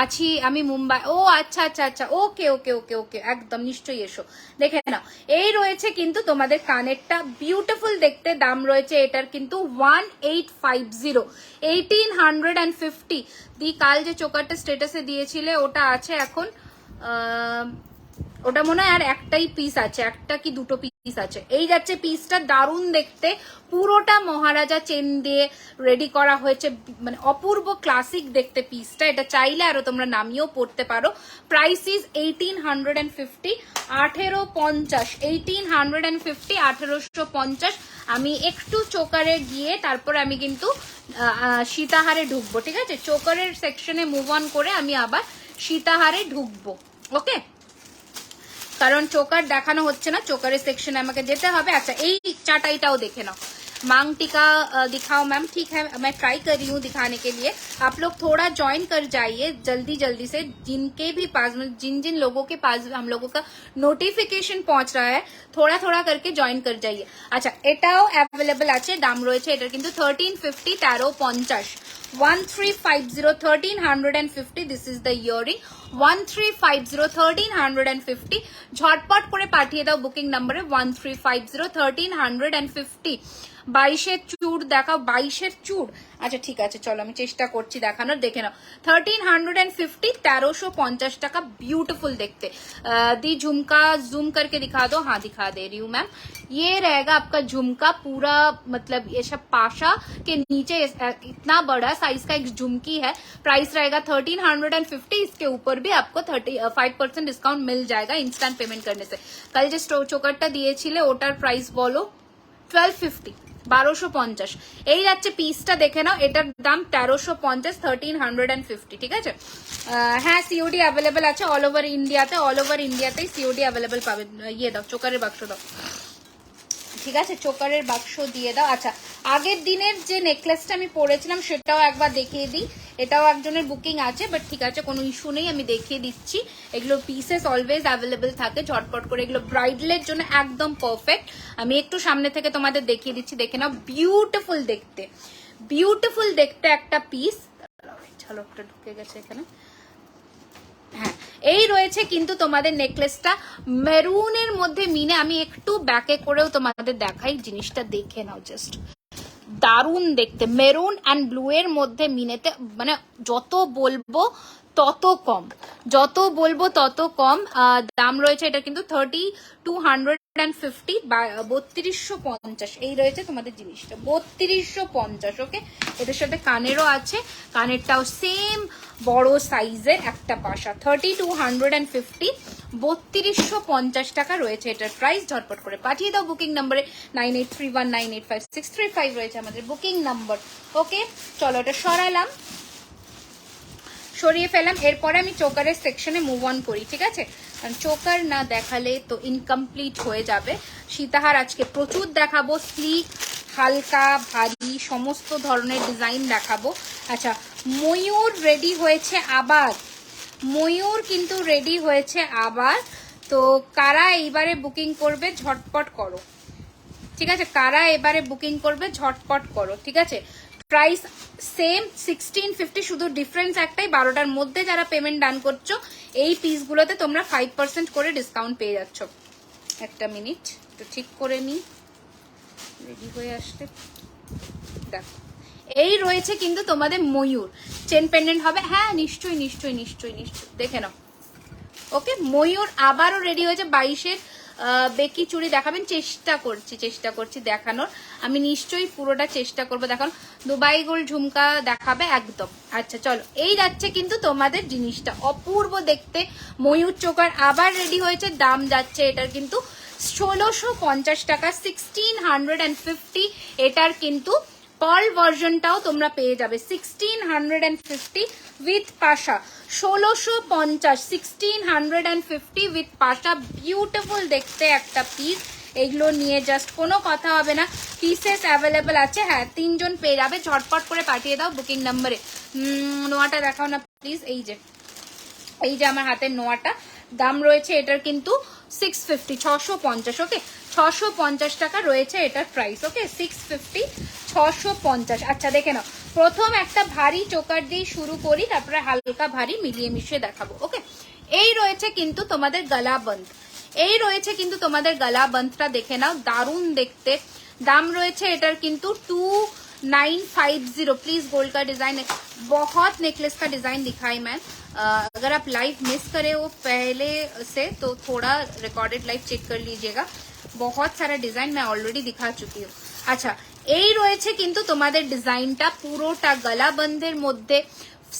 আছি আমি মুম্বাই। ও আচ্ছা আচ্ছা আচ্ছা, ওকে ওকে ওকে ওকে, একদম নিশ্চয়ই এসো, দেখে নাও। এই রয়েছে কিন্তু তোমাদের কানেরটা, বিউটিফুল দেখতে। দাম রয়েছে এটার কিন্তু 1850, 1850। দি কাল যে চোকারটা স্টেটাসে দিয়েছিলে ওটা আছে এখন, ওটা মনে হয় আর একটাই পিস আছে, একটা কি দুটো পিস আছে। এই যাচ্ছে পিসটা, দারুণ দেখতে, পুরোটা মহারাজা চেন দিয়ে রেডি করা হয়েছে, মানে অপূর্ব ক্লাসিক দেখতে পিসটা। এটা চাইলে আরো তোমরা নামিয়েও পড়তে পারো। Price is 1850, 1850, 1850, 1850। আমি একটু চোকারে গিয়ে তারপর আমি কিন্তু সীতাহারে ঢুকবো। ঠিক আছে, চোকারের সেকশনে মুভ অন করে আমি আবার সীতাহারে ঢুকবো। ওকে, কারণ চোকার দেখানো হচ্ছে না, চোকারের সেকশনে আমাকে যেতে হবে। আচ্ছা, এই চাটাইটাও দেখে নাও। मांग टिका दिखाओ मैम। ठीक है, मैं ट्राई कर रही हूँ दिखाने के लिए। आप लोग थोड़ा ज्वाइन कर जाइए जल्दी जल्दी से, जिनके भी पास, जिन जिन लोगों के पास हम लोगों का नोटिफिकेशन पहुंच रहा है, थोड़ा थोड़ा करके ज्वाइन कर जाइए। अच्छा, এটাও অ্যাভেলেবল আছে। দাম রয়েছে এটার কিন্তু 1350, 1350, 1350, 1350। This is the earring, 1350, 1350। ঝটপট করে পাঠিয়ে দাও বুকিং নাম্বারে 1350, 1350। 22-এর চুড় দেখাও, 22-এর চুড়। আচ্ছা ঠিক আছে, চলো আমি চেষ্টা করছি দেখানোর। দেখে নাও, 1350, 1350 টাকা। ब्यूटीफुल देखते। दी झुमका जूम करके दिखा दो। हाँ दिखा दे रही हूँ मैम। ये रहेगा आपका झुमका पूरा, मतलब ये सब पाशा के नीचे इतना बड़ा साइज का एक झुमकी है। प्राइस रहेगा 1350। इसके ऊपर भी आपको 35% डिस्काउंट मिल जाएगा इंस्टेंट पेमेंट करने से। कल जो चोकरটা দিয়েছিলে ওটার প্রাইস বলো? 1250, 1250। এই যাচ্ছে পিসটা, দেখে নাও। এটার দাম 1350, 1350। ঠিক আছে, হ্যাঁ সিওডি অ্যাভেলেবেল আছে অল ওভার ইন্ডিয়াতে, অল ওভার ইন্ডিয়াতেই সিওডি অ্যাভেলেবেল পাবে। ইয়ে দাও, চোকারের বাক্স দাও। ঠিক আছে, চোকারের বাক্স দিয়ে দাও। আচ্ছা, আগের দিনের যে নেকলেসটা আমি পরেছিলাম সেটাও একবার দেখিয়ে দিই। এটাও একজনের বুকিং আছে, বাট ঠিক আছে, কোনো ইস্যু নেই, আমি দেখিয়ে দিচ্ছি। এগুলো পিসেস অলওয়েজ অ্যাভেলেবেল থাকে, ঝটপট করে। এগুলো ব্রাইডালের জন্য একদম পারফেক্ট। আমি একটু সামনে থেকে তোমাদের দেখিয়ে দিচ্ছি, দেখে নাও। বিউটিফুল দেখতে, বিউটিফুল দেখতে একটা পিস। ঝালকটা ঢুকে গেছে এখানে। হ্যাঁ, এই রয়েছে কিন্তু তোমাদের নেকলেসটা মেরুনের মধ্যে মিনে। আমি একটু ব্যাকে করেও তোমাদের দেখাই, জিনিসটা দেখে নাও জাস্ট। দারুণ দেখতে, মেরুন অ্যান্ড ব্লু এর মধ্যে মিনেতে, মানে যত বলবো তত কম, যত বলবো তত কম। দাম রয়েছে এটা কিন্তু 3250, 3250 এই রয়েছে তোমাদের জিনিসটা, 3250। ওকে, এটার সাথে কানেরও আছে, কানেরটাও সেম বড় সাইজের একটা পাশা। 3250, 3250 টাকা রয়েছে এটার প্রাইস। ঝটপট করে পাঠিয়ে দাও বুকিং নাম্বারে। 9831985635 রয়েছে আমাদের বুকিং নাম্বার। ওকে, চলো এটা সরালাম, সরিয়ে ফেলাম। এরপরে আমি চোকারের সেকশনে মুভ অন করি, ঠিক আছে? কারণ চোকার না দেখালে তো ইনকমপ্লিট হয়ে যাবে। সীতাহার আজকে প্রচুর দেখাবো, স্লিক, হালকা, ভারী সমস্ত ধরনের ডিজাইন দেখাবো। আচ্ছা, ময়ূর রেডি হয়েছে আবার, ময়ূর কিন্তু রেডি হয়েছে আবার। তো কারা এইবারে বুকিং করবে ঝটপট করো, ঠিক আছে? কারা এবারে বুকিং করবে ঝটপট করো, ঠিক আছে? প্রাইস সেম 1650, শুধু ডিফারেন্স একটাই, 12টার মধ্যে যারা পেমেন্ট ডান করছো এই পিসগুলোতে তোমরা 5% করে ডিসকাউন্ট পেয়ে যাচ্ছ। একটা মিনিট তো ঠিক করে নি, রেডি হয়ে আসতে। দেখো, এই রয়েছে কিন্তু তোমাদের ময়ূর, চেন পেন্ডেন্ট হবে। হ্যাঁ নিশ্চয়ই নিশ্চয়ই নিশ্চয়ই নিশ্চয়ই, দেখে নাও। ওকে, ময়ূর আবারও রেডি হয়েছে। 22-এর বেকি চুড়ি দেখাবেন, চেষ্টা করছি দেখানোর। আমি নিশ্চয়ই পুরোটা চেষ্টা করবো দেখানোর। দুবাই গোল্ড ঝুমকা দেখাবে একদম। আচ্ছা চলো, এই যাচ্ছে কিন্তু তোমাদের জিনিসটা, অপূর্ব দেখতে ময়ূর চোকার আবার রেডি হয়েছে। দাম যাচ্ছে এটার কিন্তু 1650 টাকা, 1650। এটার কিন্তু পার্ল ভার্সনটাও তোমরা পেয়ে যাবে 1650 with Pasha. 1650, 1650 with Pasha. Beautiful দেখতে একটা পিস, এগুলো নিয়ে জাস্ট কোনো কথা হবে না। পিসেস অ্যাভেলেবেল আছে, হ্যাঁ 3 জন পেয়ে যাবে। ঝটপট করে পাঠিয়ে দাও বুকিং নাম্বারে। নোয়াটা দেখাও না প্লিজ। এই যে আমার হাতের নোয়াটা, দাম রয়েছে এটার কিন্তু 650, 650। ওকে, 650 টাকা রয়েছে এটার প্রাইস। ওকে, 650, 650। আচ্ছা দেখে নাও, প্রথম একটা ভারী চোকার দিয়ে শুরু করি, তারপরে হালকা ভারী মিলিয়ে মিশিয়ে দেখাবো। ওকে, এই রয়েছে কিন্তু তোমাদের গলাবন্ধ, এই রয়েছে কিন্তু তোমাদের গলাবন্ধটা দেখে নাও, দারুণ দেখতে। দাম রয়েছে এটার কিন্তু 2950। प्लीज गोल्ड का डिजाइन है, बहुत नेकलेस का डिजाइन दिखाई मैं। अगर आप लाइव मिस करे वो पहले से तो थोड़ा रिकॉर्डेड लाइव चेक कर लीजिएगा। बहुत सारा डिजाइन मैं ऑलरेडी दिखा चुकी हूँ। আচ্ছা, এই রয়েছে কিন্তু তোমাদের ডিজাইনটা পুরোটা গলাবন্ধের মধ্যে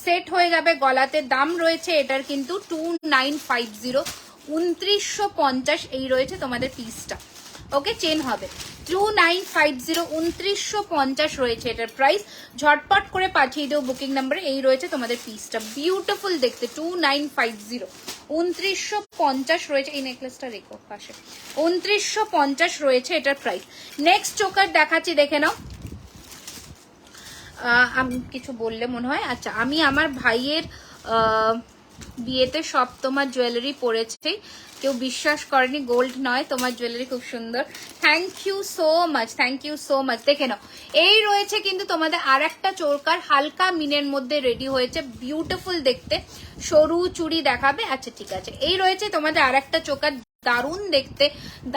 সেট হয়ে যাবে গলাতে। দাম রয়েছে এটার কিন্তু 2950, 2950। এই রয়েছে তোমাদের পিসটা। ওকে, চেন হবে 2950, 2950 রয়েছে এটার প্রাইস। ঝটপট করে পাঠিয়ে দেও বুকিং নাম্বারে। এই রয়েছে তোমাদের পিসটা, বিউটিফুল দেখতে 2950, 2950 রয়েছে। এই নেকলেসটা রেখো পাশে, 2950 রয়েছে এটার প্রাইস। নেক্সট চোকার দেখাচ্ছি, দেখে নাও। আমি কিছু বললে মনে হয়। আচ্ছা, আমি আমার ভাইয়ের বিয়েতে সব তোমার জুয়েলারি পরেছে, কেউ বিশ্বাস করেনি, গোল্ড নয়, তোমার জুয়েলারি খুব সুন্দর। Thank you so much, thank you so much. দেখে নাও, এই রয়েছে কিন্তু তোমাদের আর একটা চোরকার, হালকা মিনের মধ্যে রেডি হয়েছে, বিউটিফুল দেখতে। সরু চুড়ি দেখাবে। আচ্ছা ঠিক আছে, এই রয়েছে তোমাদের আর একটা চোকার, দারুণ দেখতে।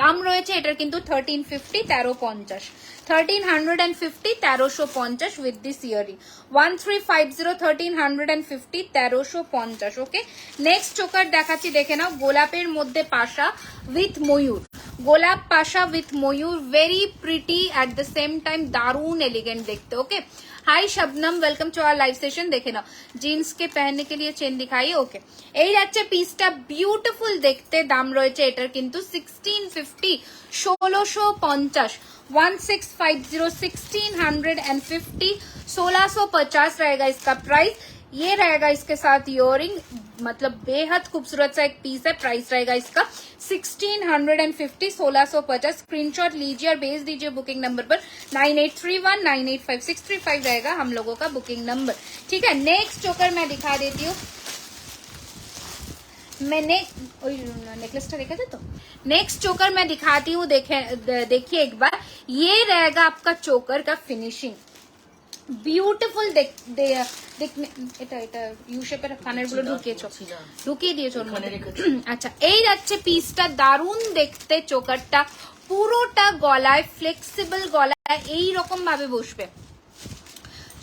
দাম রয়েছে এটার কিন্তু 1350, 1350, 1350, 1350 with this earring. 1350, 1350, 1350। Okay, next choker দেখাচ্ছি, দেখে নাও। গোলাপের মধ্যে পাশা উইথ ময়ূর, গোলাপ পাশা উইথ ময়ূর, very pretty at the same time, दारुण एलिगेंट देखते। Okay, hi Shabnam, welcome to our live session. देखे ना, जीन्स के पहनने के लिए चेन दिखाई। ओके, এই যাচ্ছে পিসটা, বিউটিফুল দেখতে। দাম রয়েছে এটার কিন্তু 1650, 1650, 1650, 1650, 1650 रहेगा इसका प्राइस। ये रहेगा इसके साथ इयरिंग, मतलब बेहद खूबसूरत सा एक पीस है। प्राइस रहेगा इसका 1650, 1650। स्क्रीनशॉट लीजिए और भेज दीजिए बुकिंग नंबर पर 9831985635 रहेगा हम लोगों का बुकिंग नंबर, ठीक है। नेक्स्ट चोकर मैं दिखा देती हूँ। मैंने नेकलेसটা देखा था, तो नेक्स्ट चोकर मैं दिखाती हूँ। देखिए एक बार, ये रहेगा आपका चोकर का फिनिशिंग। বিউটিফুল দেখনে এটা এটা ইউ শেপের কানের গুলো ঢুকিয়ে দিয়েছো ওর মধ্যে। আচ্ছা, এই যাচ্ছে পিসটা, দারুন দেখতে চোকারটা, পুরোটা গলায় ফ্লেক্সিবল, গলায় এই রকম ভাবে বসবে।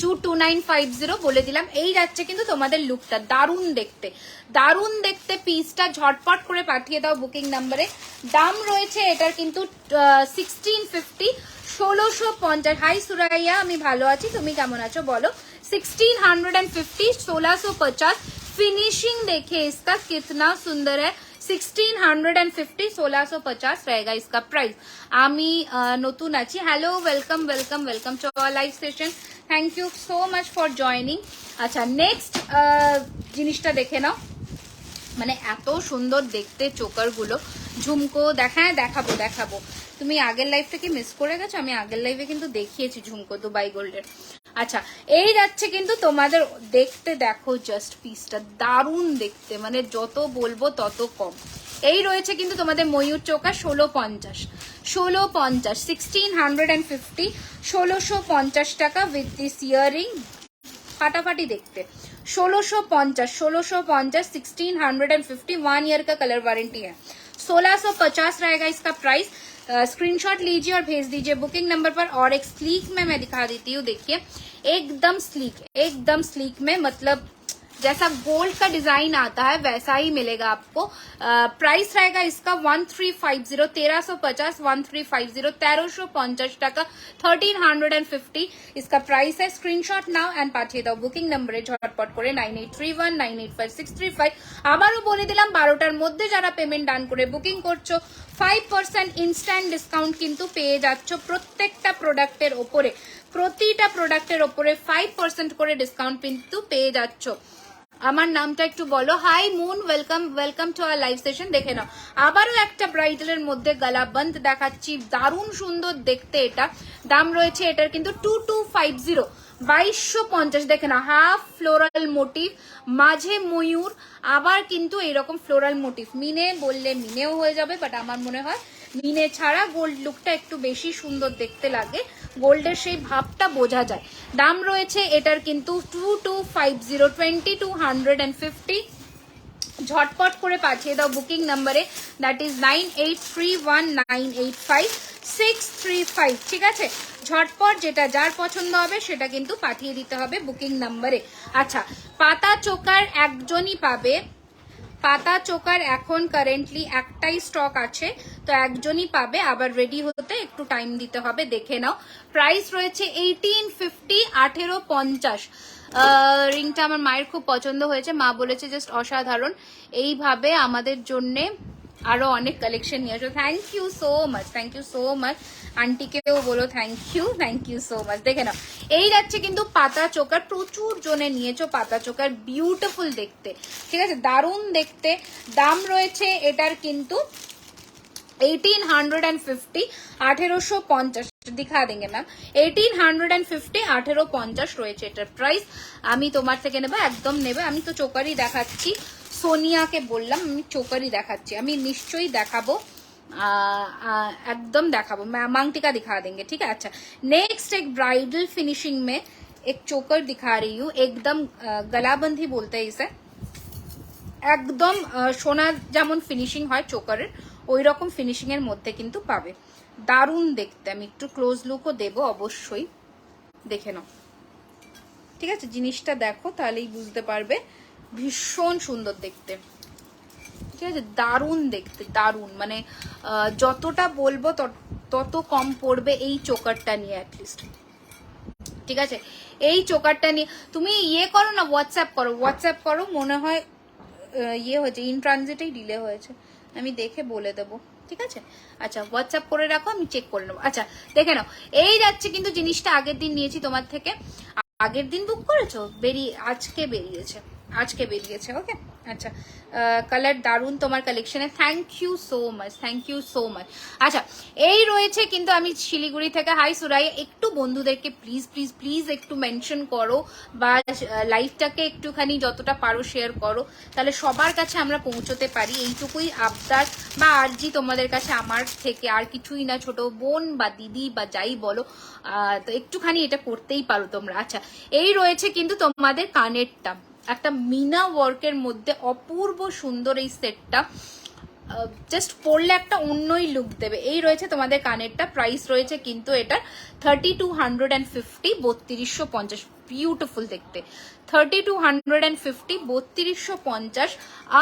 2950 বলে দিলাম। এই যাচ্ছে কিন্তু তোমাদের লুকটা, দারুন দেখতে, দারুন দেখতে পিসটা। ঝটপট করে পাঠিয়ে দাও বুকিং নাম্বারে। দাম রয়েছে এটার কিন্তু 1650, 1650। হাই সুরাইয়া, আমি ভালো আছি, তুমি কেমন আছো বলো। 1650, 1650। फिनिशिंग देखिए इसका कितना सुंदर है। 1650, 1650 रहेगा इसका प्राइस। आमी नतून आছি। Hello, welcome welcome welcome to our live session. Thank you so much for joining. अच्छा, नेक्स्ट জিনিসটা দেখে নাও, মানে এত সুন্দর দেখতে চোকার গুলো। ঝুমকো দেখাবো দেখাবো। তুমি আগের লাইভটা কি মিস করে গেছো? আমি আগের লাইভে কিন্তু দেখিয়েছি ঝুমকো দুবাই গোল্ডের। আচ্ছা, এই যাচ্ছে কিন্তু তোমাদের দেখতে, দেখো জাস্ট পিসটা দারুণ দেখতে, মানে যত বলবো তত কম। এই রয়েছে কিন্তু তোমাদের ময়ূর চোকা 1650, 1650, 1650, 1650 টাকা উইথ দিস ইয়ারিং, ফাটাফাটি देखते। 1650, 1650, 1650, 1 ईयर का कलर वारंटी है। 1650 रहेगा इसका प्राइस। स्क्रीनशॉट लीजिए और भेज दीजिए बुकिंग नंबर पर। और एक स्लीक में मैं दिखा देती हूँ, देखिए एकदम स्लीक, एकदम स्लीक में, मतलब जैसा गोल्ड का डिजाइन आता है वैसा ही मिलेगा आपको। प्राइस रहेगा इसका 1350, 1350, 1350, 1350 টাকা, 1350 इसका प्राइस है। स्क्रीनशॉट नाउ एंड পাঠিয়ে দাও বুকিং নম্বরে ঝটপট করে 9831 985635। আবারও বলে দিলাম 12টার মধ্যে যারা পেমেন্ট ডান করে বুকিং করছো 5% ইনস্ট্যান্ট ডিসকাউন্ট কিন্তু পেয়ে যাচ্ছ প্রত্যেকটা প্রোডাক্টের ওপরে, প্রতিটা প্রোডাক্টের ওপরে 5% করে ডিসকাউন্ট কিন্তু পেয়ে যাচ্ছ। আমার নামটা একটু বলো। Hi Moon, welcome welcome to our live session. দেখে নাও, আবারও একটা ব্রাইডালের মধ্যে গলাবন্ধ দেখাচ্ছি, দারুণ সুন্দর দেখতে এটা। দাম রয়েছে এটার কিন্তু 2250, 2250। দেখে না, হাফ ফ্লোরাল মোটিভ, মাঝে ময়ূর, আবার কিন্তু এরকম ফ্লোরাল মোটিভ। মিনে বললে মিনেও হয়ে যাবে, বাট আমার মনে হয় মিনে ছাড়া গোল্ড লুকটা একটু বেশি সুন্দর দেখতে লাগে, গোল্ডের সেই ভাবটা বোঝা যায়। দাম রয়েছে এটার কিন্তু 2250, 2250। ঝটপট করে পাঠিয়ে দাও বুকিং নাম্বারে, দ্যাট ইজ 9831985635। ঠিক আছে, ঝটপট যেটা যার পছন্দ হবে সেটা কিন্তু পাঠিয়ে দিতে হবে বুকিং নাম্বারে। আচ্ছা, পাতা চোকার একজনই পাবে, পাতা চোকার এখন কারেন্টলি একটাই স্টক আছে, তো একজনই পাবে, আবার রেডি হতে একটু টাইম দিতে হবে। দেখে নাও, প্রাইস রয়েছে 1850, 1850। রিংটা আমার মায়ের খুব পছন্দ হয়েছে, মা বলেছে জাস্ট অসাধারণ, এইভাবে আমাদের জন্যে আরো অনেক কালেকশন নিয়ে আসো। Thank you so much, thank you so much. আন্টিকেও বলো থ্যাংক ইউ সো মাচ। দেখে নাও, এই যাচ্ছে কিন্তু পাতা চোকার, প্রচুর জনে নিয়েছো পাতা চোকার, বিউটিফুল দেখতে, ঠিক আছে, দারুণ দেখতে। দাম রয়েছে এটার কিন্তু 1850, 1850 दिखा देंगे मैम। 1850, 1850 রয়েছে এটার প্রাইস। আমি তোমার থেকে নেবো, একদম নেবে। আমি তো চোকারই দেখাচ্ছি, সোনিয়াকে বললাম আমি চোকারই দেখাচ্ছি, আমি নিশ্চয়ই দেখাবো, एकदम देखाबो। मांग टीका दिखा देंगे, ठीक है। अच्छा, नेक्स्ट एक ब्राइडल फिनिशिंग में एक चोकर दिखा रही हूँ, एकदम गलाबंधी बोलते हैं इसे, একদম সোনার যেমন ফিনিশিং হয় চোকারের ওই রকম ফিনিশিং এর মধ্যে কিন্তু পাবে, দারুণ দেখতে। আমি একটু ক্লোজ লুকও দেব অবশ্যই, দেখে নাও, ঠিক আছে। জিনিসটা দেখো তাহলেই বুঝতে পারবে, ভীষণ সুন্দর দেখতে, ঠিক আছে, দারুণ দেখতে, দারুণ, মানে যতটা বলবো তত কম পড়বে এই চোকারটা নিয়ে অ্যাটলিস্ট, ঠিক আছে। এই চোকারটা নিয়ে তুমি ইয়ে করো না, হোয়াটসঅ্যাপ করো, মনে হয় ইয়ে হয়েছে, ইন ট্রানজিটেই ডিলে হয়েছে, আমি দেখে বলে দেবো, ঠিক আছে। আচ্ছা, হোয়াটসঅ্যাপ করে রাখো, আমি চেক করে নেবো। আচ্ছা, দেখে নাও, এই যাচ্ছে কিন্তু জিনিসটা আগের দিন নিয়েছি তোমার থেকে, আগের দিন বুক করেছো, আজকে বেরিয়েছে, ওকে। আচ্ছা কালার দারুন তোমার কালেকশনে, thank you so much, thank you so much. আচ্ছা এই রয়েছে কিন্তু, আমি শিলিগুড়ি থেকে, হাই সুরাই, একটু বন্ধুদেরকে প্লিজ প্লিজ প্লিজ একটু মেনশন করো বা লাইভটাকে একটুখানি যতটা পারো শেয়ার করো, তাহলে সবার কাছে আমরা পৌঁছতে পারি, এইটুকুই আবদার বা আরজি তোমাদের কাছে আমার থেকে, আর কিছুই না। ছোট বোন বা দিদি বা যাই বলো, তো একটুখানি এটা করতেই পারো তোমরা। আচ্ছা এই রয়েছে কিন্তু তোমাদের কানেরটা, একটা মিনা ওয়ার্কের মধ্যে অপূর্ব সুন্দর এই সেটটা, জাস্ট পরলে একটা অন্যই লুক দেবে। এই রয়েছে তোমাদের কানেরটা, প্রাইস রয়েছে কিন্তু এটা 3250, 3250, বিউটিফুল দেখতে, 3250, 3250,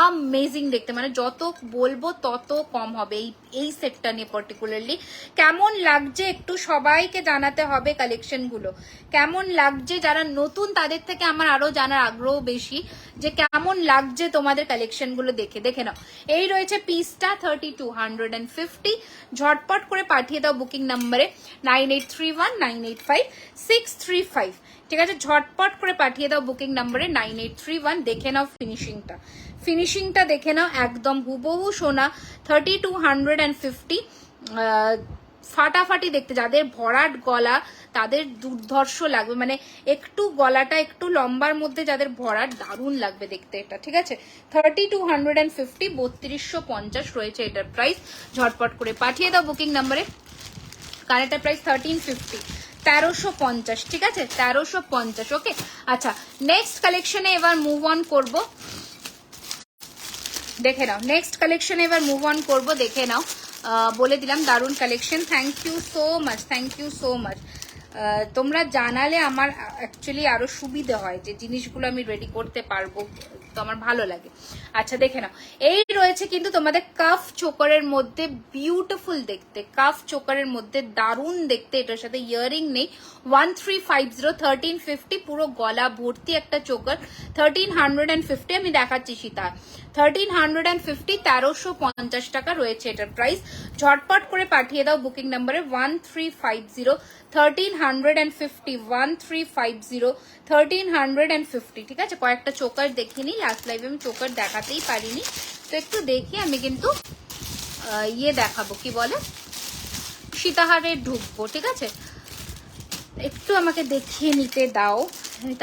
আমেজিং দেখতে, মানে যত বলবো তত কম হবে এই সেটটা নিয়ে পার্টিকুলারলি। কেমন লাগছে একটু সবাইকে জানাতে হবে কালেকশনগুলো, কেমন লাগছে, যারা নতুন তাদের থেকে আমার আরো জানার আগ্রহ বেশি যে কেমন লাগছে তোমাদের কালেকশনগুলো দেখে নাও। এই রয়েছে পিসটা 3250, ঝটপট করে পাঠিয়ে দাও বুকিং নাম্বারে 9831985635, ঠিক আছে, ঝটপট করে পাঠিয়ে দাও বুকিং নাম্বারে 9831। দেখে নাও ফিনিশিংটা দেখে নাও, একদম হুবহু সোনা, 3250, ফাটাফাটি দেখতে, যাদের ভরাট গলা তাদের দুর্ধর্ষ লাগবে, মানে একটু গলাটা একটু লম্বার মধ্যে যাদের ভরাট, দারুণ লাগবে দেখতে এটা, ঠিক আছে। 3250, 3250 রয়েছে এটার প্রাইস, ঝটপট করে পাঠিয়ে দাও বুকিং নাম্বারে। কানেরটার প্রাইস 1350, 1350, ঠিক আছে, 1350। ওকে আচ্ছা নেক্সট কালেকশনে এবার মুভ অন করবো, দেখে নাও নেক্সট কালেকশনে এবার মুভ অন করবো, দেখে নাও। বলে দিলাম দারুণ collection, thank you so much, thank you so much. তোমরা জানালে আমার অ্যাকচুয়ালি আরো সুবিধা হয়, যে জিনিসগুলো আমি রেডি করতে পারবো, তো আমার ভালো লাগে। আচ্ছা দেখে নাও, এই রয়েছে কিন্তু তোমাদের কাফ চোকারের মধ্যে, বিউটিফুল দেখতে, কাফ চোকারের মধ্যে দারুণ দেখতে, এটার সাথে ইয়ারিং নেই, 1350, 1350, পুরো গলা ভর্তি একটা চোকার, 1350 আমি দেখাচ্ছি সীতা, 1350, 1350 টাকা রয়েছে এটার প্রাইস, ঝটপট করে পাঠিয়ে দাও বুকিং নাম্বারে 1350, 1350, 1350, 1350, ঠিক আছে। কয়েকটা চোকার দেখে নিই, লাস্ট লাইভে আমি চোকার দেখাতেই পারিনি, তো একটু দেখি, আমি কিন্তু ইয়ে দেখাবো, কি বলে, সীতাহারে ঢুকবো, ঠিক আছে, একটু আমাকে দেখিয়ে নিতে দাও,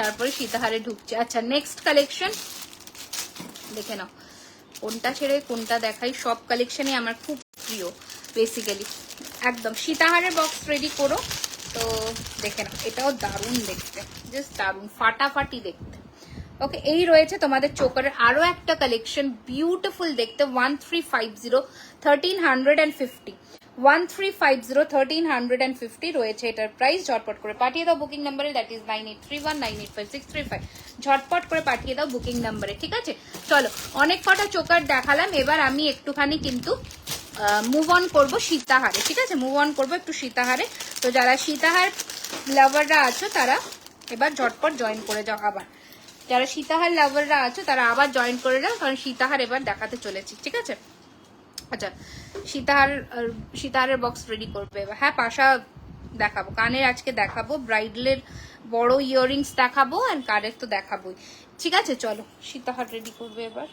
তারপরে সীতাহারে ঢুকছে। আচ্ছা নেক্সট কালেকশন দেখে নাও, কোনটা ছেড়ে কোনটা দেখাই, সব কালেকশনই আমার খুব প্রিয় বেসিক্যালি। একদম সীতাহারের বক্স রেডি করো, তো দেখে নাও, এটাও দারুণ দেখতে, জাস্ট দারুণ ফাটাফাটি দেখতে। ওকে এই রয়েছে তোমাদের চোকারের আরো একটা কালেকশন, বিউটিফুল দেখতে, 1350, 1350, 1350, 1350 রয়েছে এটার প্রাইস, ঝটপট করে পাঠিয়ে দাও বুকিং নাম্বারে, দ্যাট ইজ 9831985635, ঝটপট করে পাঠিয়ে দাও বুকিং নাম্বারে, ঠিক আছে। চলো অনেক কটা চোকার দেখালাম, এবার আমি একটুখানি কিন্তু মুভ অন করবো সীতাহারে, ঠিক আছে, মুভ অন করবো একটু সীতাহারে। তো যারা সীতাহার লাভাররা আছো তারা এবার ঝটপট জয়েন করে যাও, আবার যারা সীতাহার লাভাররা আছো তারা আবার জয়েন করে যাও, কারণ সীতাহার এবার দেখাতে চলেছি, ঠিক আছে। আচ্ছা সীতাহারের বক্স রেডি করবে এবার, হ্যাঁ পাশা দেখাবো, কানের আজকে দেখাবো, ব্রাইডালের বড় ইয়াররিংস দেখাবো, আর কানের তো দেখাবোই, ঠিক আছে। চলো সীতাহার রেডি করবে এবার,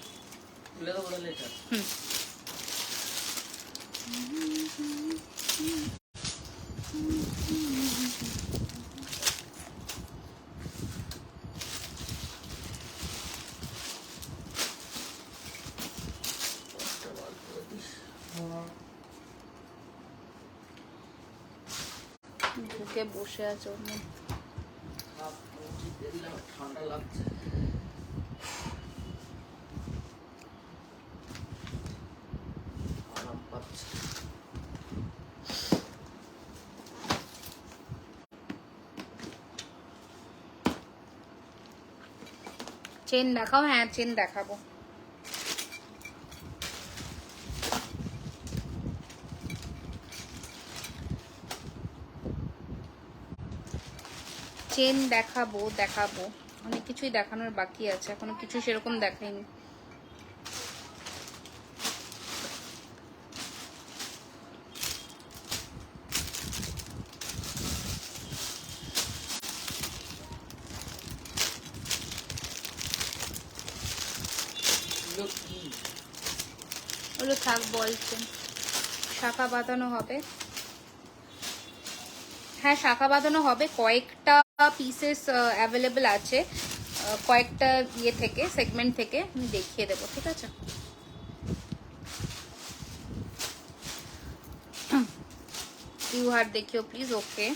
ঢুকে বসে আছে ওর মধ্যে, ঠান্ডা লাগছে, আরাম পাচ্ছে। চেন দেখাও, হ্যাঁ চেন দেখাবো, চেন দেখাবো, অনেক কিছুই দেখানোর বাকি আছে, এখনো কিছু সেরকম দেখাইনি। ওগুলো থাক বলছেন, শাখা বাঁধানো হবে। হ্যাঁ শাখা বাঁধানো হবে, কয়েকটা পিসেস অ্যাভেলেবেল আছে, কয়েকটা ইয়ে থেকে, সেগমেন্ট থেকে আমি দেখিয়ে দেবো, ঠিক আছে। ইউ হার দেখিও প্লিজ, ওকে।